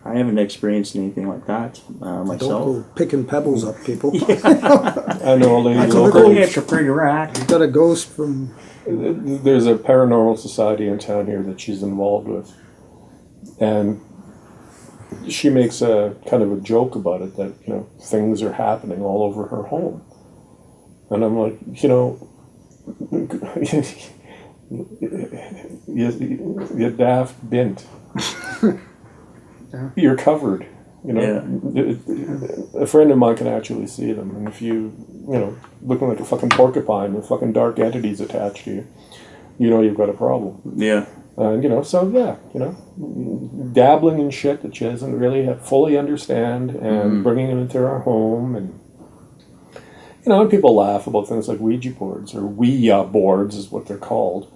I haven't experienced anything like that myself. Don't go picking pebbles up, people. I know a lady locally. It's a pretty rack. You got a ghost from. There's a paranormal society in town here that she's involved with, and she makes a kind of a joke about it that things are happening all over her home, and I'm like, you daft bint. you're covered. You know, a friend of mine can actually see them, and if you know, looking like a fucking porcupine with fucking dark entities attached to you, you know you've got a problem. Yeah. And you know, so yeah, you know, dabbling in shit that she doesn't really fully understand, and bringing them into our home, and you know, and people laugh about things like Ouija boards or Ouija boards is what they're called.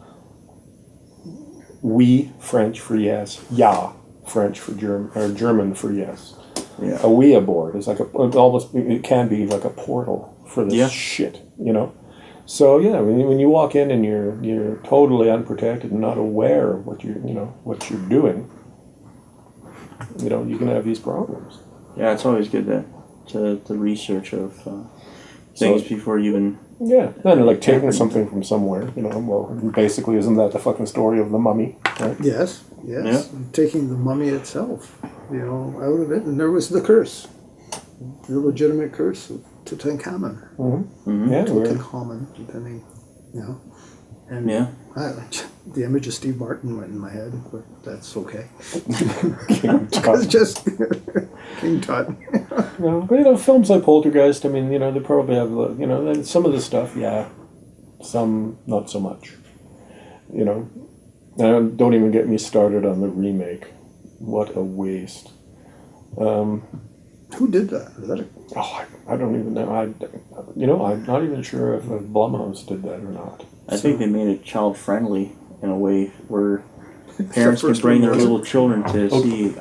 Oui, French for yes. Ja, French for German, or German for yes. Yeah. A Ouija board is like it can be like a portal for this shit, you know. So yeah, when you walk in and you're totally unprotected and not aware of what you're doing, you know, you can have these problems. Yeah, it's always good to research of things before you even. Yeah, and like taking something from somewhere, you know. Well, basically, isn't that the fucking story of the mummy? Right? Yes. Yeah. Taking the mummy itself, you know, out of it, and there was the curse, the legitimate curse of Tutankhamun. Yeah, Tutankhamun, depending, you know. And the image of Steve Martin went in my head, but that's okay. It's just King Tut. No, but you know, films like Poltergeist, I mean, you know, they probably have, you know, some of the stuff, some not so much. You know, and don't even get me started on the remake. What a waste. Who did that? Is that I don't even know. I'm not even sure if Blumhouse did that or not. I think they made it child friendly in a way where parents can bring their little children to see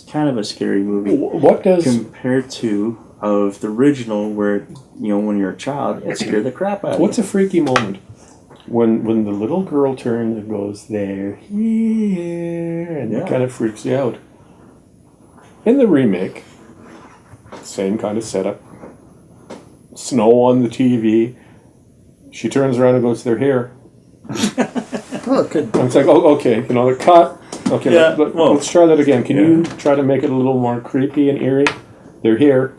kind of a scary movie. What does compared to of the original, where you know when you're a child, it scared the crap out of you. What's a freaky moment when the little girl turns and goes there, here, and it kind of freaks you out. In the remake, same kind of setup. Snow on the TV. She turns around and goes, "They're here." Okay. And it's like, okay, you know, the cut. Okay, let's try that again. Can you try to make it a little more creepy and eerie? They're here.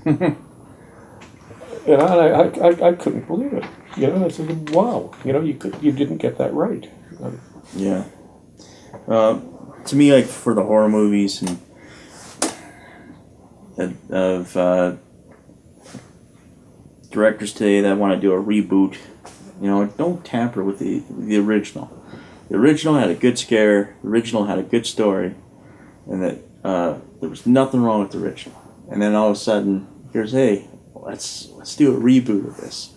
And I couldn't believe it. You know, I said, wow. You know, you didn't get that right. Yeah. To me, like for the horror movies of directors today that want to do a reboot, you know, don't tamper with the original. The original had a good scare. The original had a good story, and that there was nothing wrong with the original. And then all of a sudden, here's let's do a reboot of this,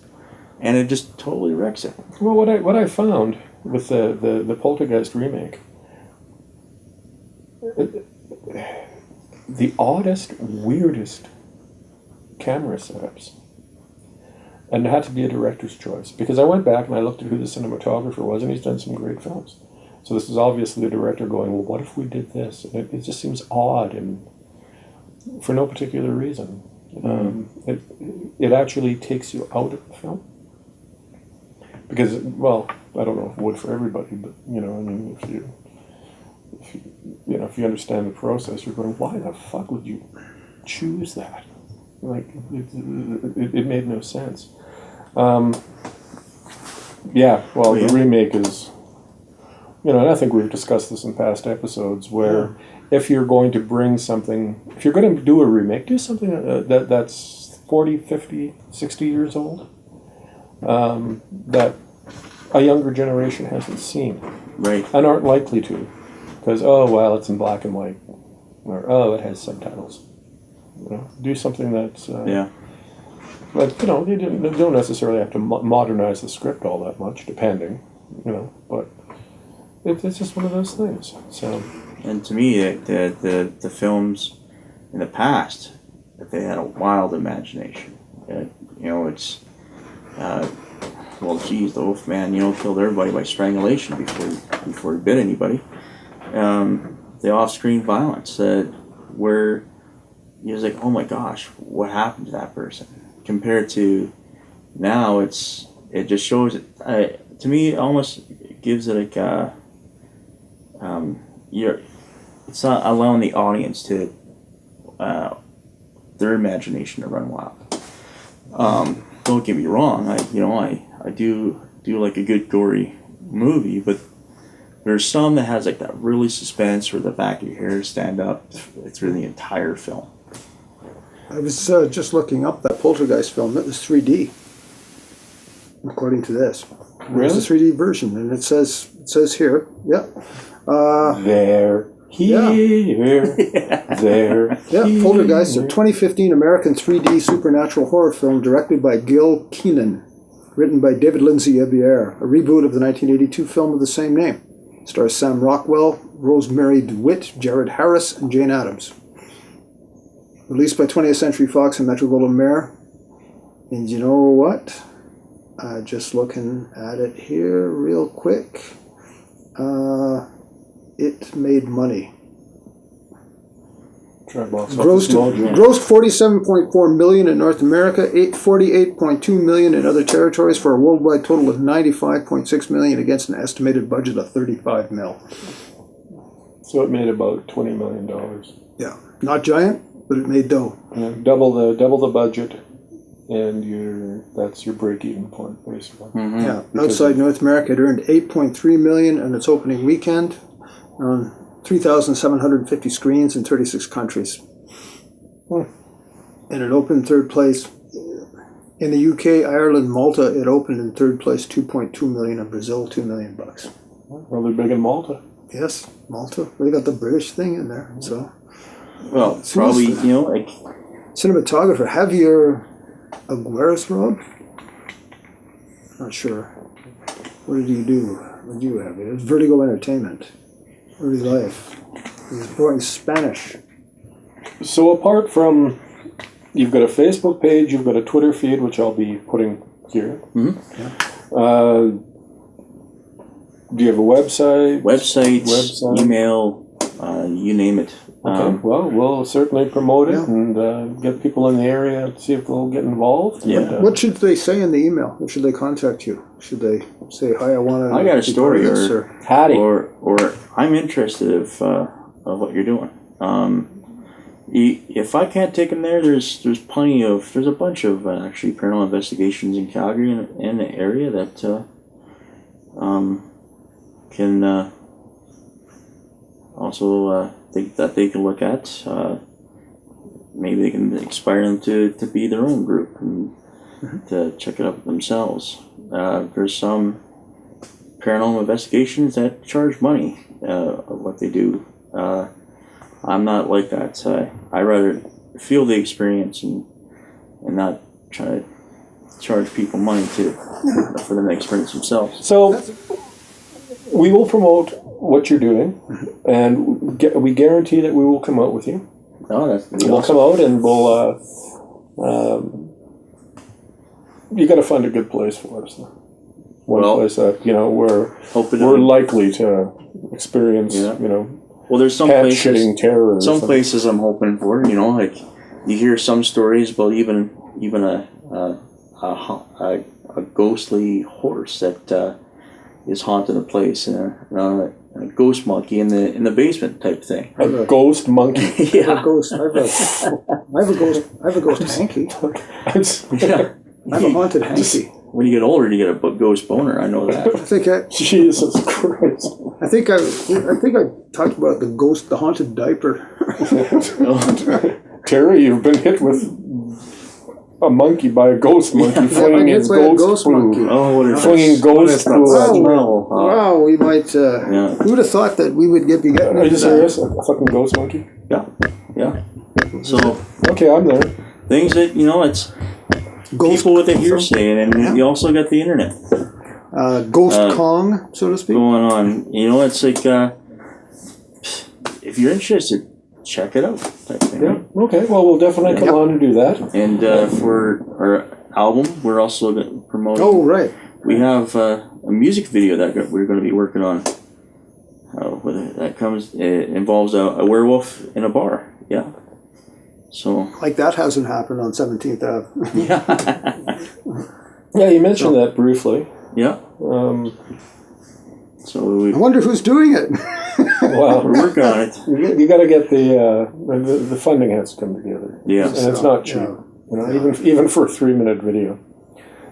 and it just totally wrecks it. Well, what I found with the Poltergeist remake, the oddest, weirdest camera setups. And it had to be a director's choice. Because I went back and I looked at who the cinematographer was, and he's done some great films. So this is obviously the director going, well, what if we did this? And it just seems odd, and for no particular reason. It actually takes you out of the film. Because, well, I don't know if it would for everybody, but, you know, I mean, if you understand the process, you're going, why the fuck would you choose that? Like, it made no sense. The remake is, you know, and I think we've discussed this in past episodes, where if you're going to bring something, if you're going to do a remake, do something that's 40, 50, 60 years old, that a younger generation hasn't seen. Right. And aren't likely to. Because, it's in black and white. Or, it has subtitles. You know, do something that's like, you know, you don't necessarily have to modernize the script all that much, depending, you know, but it's just one of those things. So, and to me, the films in the past, they had a wild imagination. You know, it's the Wolfman, you know, killed everybody by strangulation before he bit anybody. The off-screen violence where he was like, oh my gosh, what happened to that person? Compared to now, it just shows it. To me, it almost gives it like it's not allowing the audience to their imagination to run wild. Don't get me wrong, I do like a good gory movie, but There's some that has like that really suspense where the back of your hair stand up through the entire film. I was just looking up that Poltergeist film. It was 3D, according to this. Really? It's a 3D version, and it says here, yeah. There, here, there. Yeah, here. Poltergeist, a 2015 American 3D supernatural horror film directed by Gil Keenan, written by David Lindsay Ebier, a reboot of the 1982 film of the same name. Stars Sam Rockwell, Rosemary DeWitt, Jared Harris, and Jane Addams. Released by 20th Century Fox and Metro-Goldwyn-Mayer. And you know what? Just looking at it here real quick. It made money. Grossed $47.4 million in North America, $48.2 million in other territories, for a worldwide total of $95.6 million against an estimated budget of $35 million. So it made about $20 million. Yeah, not giant, but it made dough. Yeah, double the budget, and that's your break-even point, basically. Mm-hmm. Yeah, outside North America, it earned $8.3 million in its opening weekend on 3,750 screens in 36 countries. And it opened third place in the UK, Ireland, Malta. It opened in third place, $2.2 million, in Brazil, $2 million. Well, they're big in Malta. Yes, Malta. They got the British thing in there. So, well, probably like cinematographer Javier Aguirre, Rob. Not sure. What did he do? What did you have? It was Vertigo Entertainment. Early life. He was born Spanish. So apart from, you've got a Facebook page, you've got a Twitter feed, which I'll be putting here. Mm-hmm. Yeah. Do you have a website? Website. Email, you name it. Okay. Well, we'll certainly promote it and get people in the area, see if they'll get involved. Yeah. And, what should they say in the email? Or should they contact you? Should they say, "Hi, I got a story," or Hattie, or I'm interested of what you're doing. If I can't take them there, there's a bunch of actually paranormal investigations in Calgary in the area that can also they can look at. Maybe they can inspire them to be their own group and to check it out themselves. There's some paranormal investigations that charge money of what they do. I'm not like that. I rather feel the experience and not try to charge people money for them to experience themselves. So we will promote what you're doing, and we guarantee that we will come out with you. Oh, we'll awesome. Come out and we'll. You got to find a good place for us. One place that we're likely to experience. Well, there's some places shitting terror. Some places I'm hoping for. Like you hear some stories about even a ghostly horse that is haunting a place, and a ghost monkey in the basement type thing. A ghost monkey. Yeah. I have a ghost hanky. Yeah. I have a haunted hanky. When you get older, you get a ghost boner. I know that. Jesus Christ. I think I talked about the haunted diaper. Terry, you've been hit with a monkey by a ghost monkey flinging his ghost monkey. Flinging ghost poo. Wow, we might. Who would have thought that we would be getting? Are you serious? A fucking ghost monkey? Yeah. So okay, I'm there. Things that it's. People with a hearsay, and you also got the internet. Ghost Kong, so to speak. Going on. It's like, if you're interested, check it out. Type thing, right? Okay, well, we'll definitely come on and do that. And for our album, we're also promoting. Oh, right. We have a music video that we're going to be working on. It involves a werewolf in a bar. Yeah. So, like that hasn't happened on 17th Ave. Yeah, you mentioned that briefly. Yeah. So I wonder who's doing it. Well, we're working on it. You got to get the funding has to come together. Yeah, and it's not cheap. Even for a 3-minute video,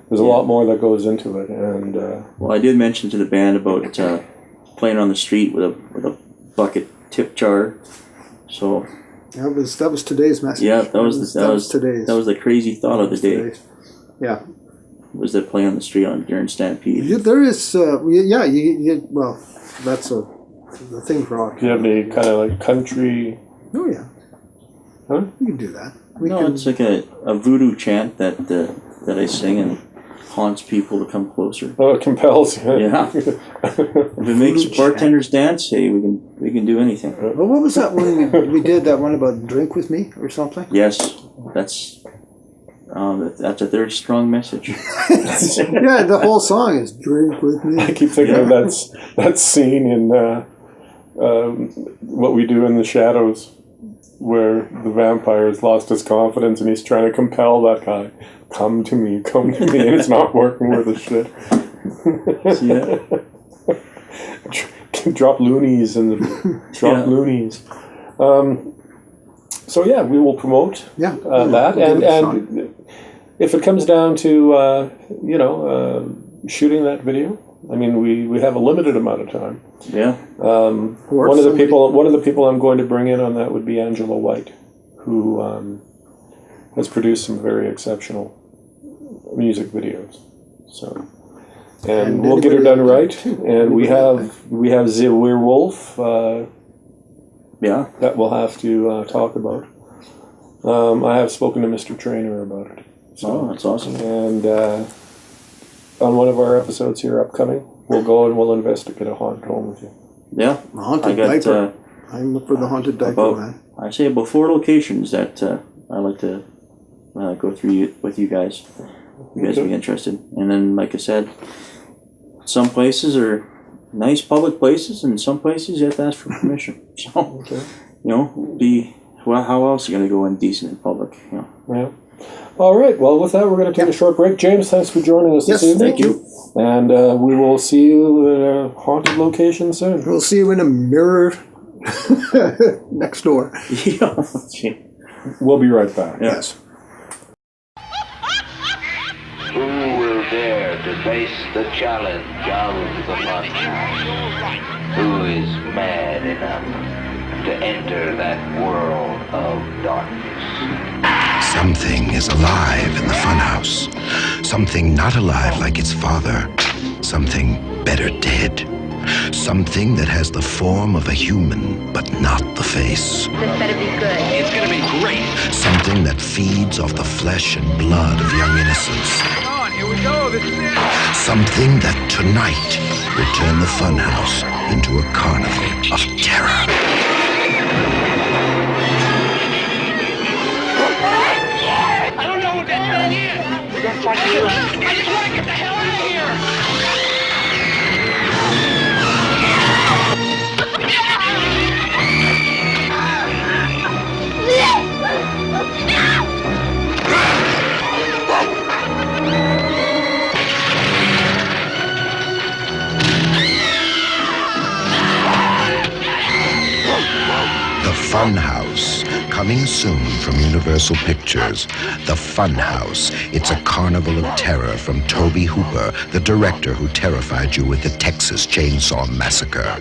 there's a lot more that goes into it. And well, I did mention to the band about playing on the street with a bucket tip jar. So that was today's message. Yeah, that was today's. That was the crazy thought of the day. Today's. Yeah. Was they play on the street during Stampede? There is, well, that's the thing for rock. Do you have any kind of like country? Oh yeah. Huh? We can do that. It's like a voodoo chant that I sing and haunts people to come closer. Oh, it compels you. Yeah. If it makes bartenders dance, hey, we can do anything. Well, what was that one we did? That one about drink with me or something? Yes, that's a very strong message. Yeah, the whole song is "Drink with Me." I keep thinking of that scene in What We Do in the Shadows, where the vampire has lost his confidence and he's trying to compel that guy, come to me, and it's not working worth a shit. Yeah. Drop loonies and loonies. So yeah, we will promote that, and if it comes down to shooting that video, I mean we have a limited amount of time. Yeah. One of the people I'm going to bring in on that would be Angela White, who has produced some very exceptional music videos. So, and we'll get her done right. And we have the Werewolf. That we'll have to talk about. I have spoken to Mr. Trainer about it. So, that's awesome. And on one of our episodes here upcoming, we'll go and we'll investigate a haunted home with you. Yeah. The haunted diaper. I'm up for the haunted diaper, man. I say about 4 locations that I like to go through with you guys. You guys will be interested. And then, like I said, some places are nice public places, and some places you have to ask for permission. So, how else are you going to go indecent in public? Yeah. All right. Well, with that, we're going to take a short break. James, thanks for joining us this evening. Thank you. And we will see you in a haunted location soon. We'll see you in a mirror next door. Yeah. We'll be right back. Yes. Who will dare to face the challenge of the funhouse? Who is mad enough to enter that world of darkness? Something is alive in the funhouse. Something not alive like its father. Something better dead. Something that has the form of a human, but not the face. This better be good. It's gonna be great. Something that feeds off the flesh and blood of young innocents. Come on, here we go. This is it. Something that tonight will turn the funhouse into a carnival of terror. I don't know what that thing is. That's like you. I just want to get the hell out of here. The Funhouse, coming soon from Universal Pictures. The Funhouse. It's a carnival of terror from Tobe Hooper, the director who terrified you with the Texas Chainsaw Massacre.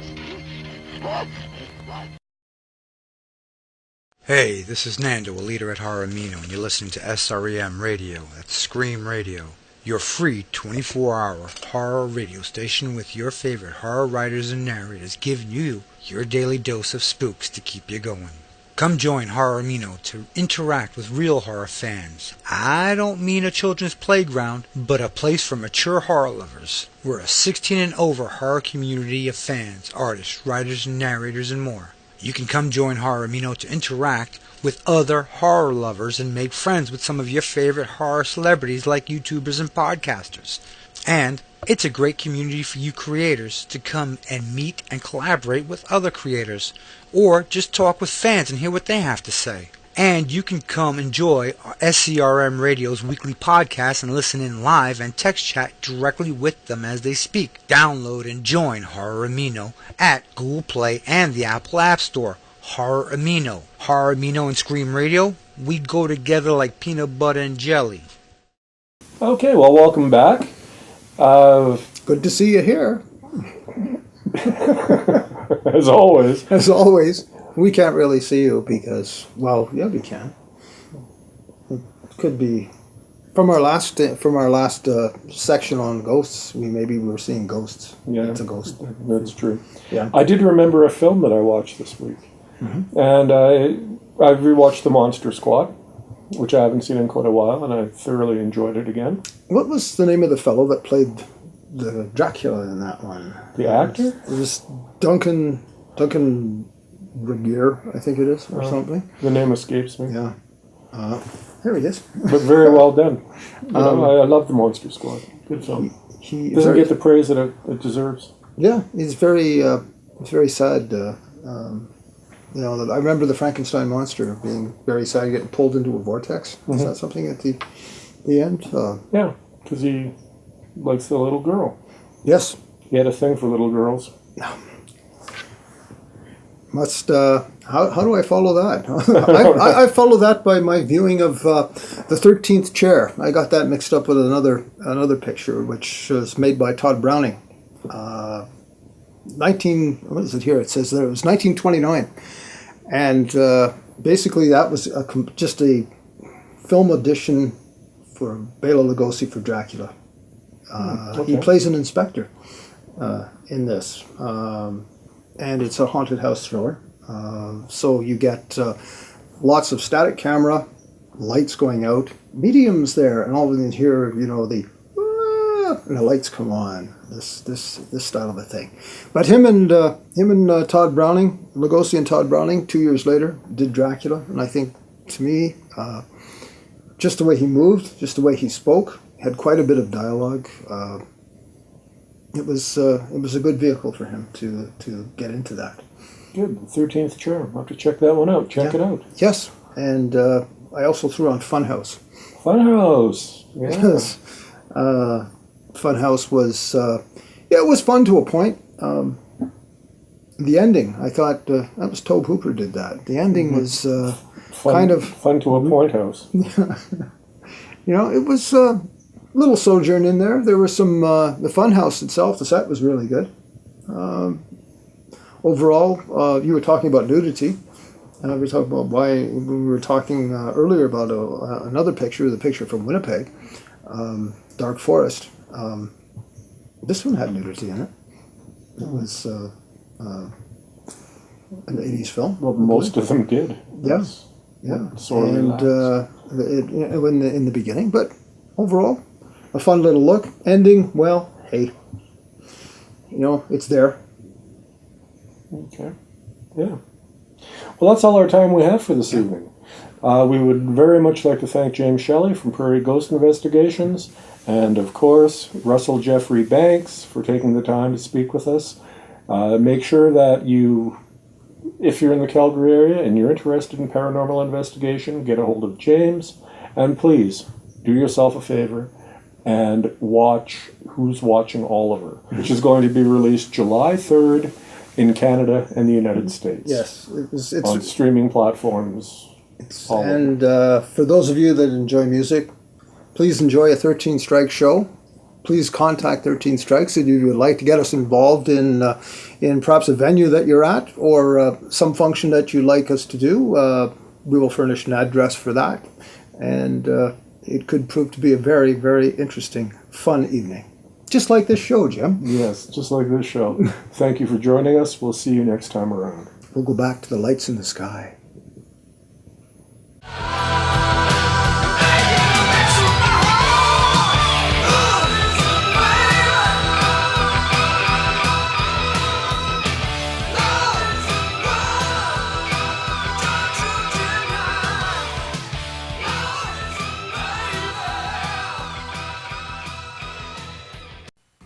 Hey, this is Nando, a leader at Horror Amino, and you're listening to SREM Radio. That's Scream Radio. Your free 24-hour horror radio station with your favorite horror writers and narrators giving you your daily dose of spooks to keep you going. Come join Horror Amino to interact with real horror fans. I don't mean a children's playground, but a place for mature horror lovers. We're a 16 and over horror community of fans, artists, writers, and narrators, and more. You can come join Horror Amino to interact with other horror lovers and make friends with some of your favorite horror celebrities like YouTubers and podcasters. And it's a great community for you creators to come and meet and collaborate with other creators, or just talk with fans and hear what they have to say. And you can come enjoy SCRM Radio's weekly podcast and listen in live and text chat directly with them as they speak. Download and join Horror Amino at Google Play and the Apple App Store. Horror Amino. Horror Amino and Scream Radio, we go together like peanut butter and jelly. Okay, well, welcome back. Good to see you here. As always. As always, we can't really see you because, well, yeah, we can. It could be from our last section on ghosts. We were seeing ghosts. Yeah, it's a ghost. That's true. Yeah, I did remember a film that I watched this week, and I've rewatched The Monster Squad, which I haven't seen in quite a while, and I thoroughly enjoyed it again. What was the name of the fellow that played the Dracula in that one? The actor? It was Duncan Regier, I think it is, or something. The name escapes me. Yeah. There he is. But very well done. I love The Monster Squad. Good film. He doesn't get the praise that it deserves. Yeah, it's very sad. I remember the Frankenstein monster being very sad, getting pulled into a vortex. Is that something at the end? Yeah, because he likes the little girl. Yes. He had a thing for little girls. How do I follow that? I follow that by my viewing of the 13th Chair. I got that mixed up with another picture, which was made by Todd Browning. What is it here? It says that it was 1929, and basically that was just a film audition for Bela Lugosi for Dracula. He plays an inspector in this. And it's a haunted house thriller. So you get lots of static camera, lights going out, mediums there, and all of a sudden you hear, and the lights come on. This style of a thing. But him and Todd Browning, Lugosi and Todd Browning, 2 years later did Dracula, and I think to me, just the way he moved, just the way he spoke, had quite a bit of dialogue. It was a good vehicle for him to get into that. Good, 13th Chair. I'll have to check that one out. Check it out. Yes, and I also threw on Funhouse. Funhouse, yes. Funhouse was it was fun to a point. The ending, I thought that was Tobe Hooper did that. The ending was kind of fun to a point house. It was. Little sojourn in there. There was some the Funhouse itself. The set was really good. Overall, you were talking about nudity. We were talking about we were talking earlier about another picture, the picture from Winnipeg, Dark Forest. This one had nudity in it. It was an '80s film. Well, most of them did. Yes. Yeah. Sort of and in the beginning, but overall, a fun little look. Ending, well, hey, it's there. Okay. Yeah. Well, that's all our time we have for this evening. We would very much like to thank James Shelley from Prairie Ghost Investigations, and of course, Russell Jeffrey Banks for taking the time to speak with us. Make sure that if you're in the Calgary area and you're interested in paranormal investigation, get a hold of James, and please do yourself a favor and watch Who's Watching Oliver, which is going to be released July 3rd in Canada and the United States. Yes, it's on streaming platforms. And for those of you that enjoy music, please enjoy a 13 Strikes show. Please contact 13 Strikes if you would like to get us involved in perhaps a venue that you're at or some function that you'd like us to do. We will furnish an address for that. And it could prove to be a very, very interesting, fun evening. Just like this show, Jim. Yes, just like this show. Thank you for joining us. We'll see you next time around. We'll go back to the lights in the sky.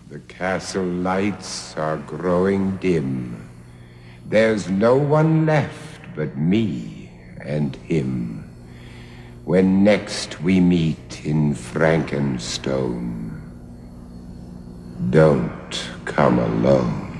The castle lights are growing dim. There's no one left but me and him. When next we meet in Frankenstone, don't come alone.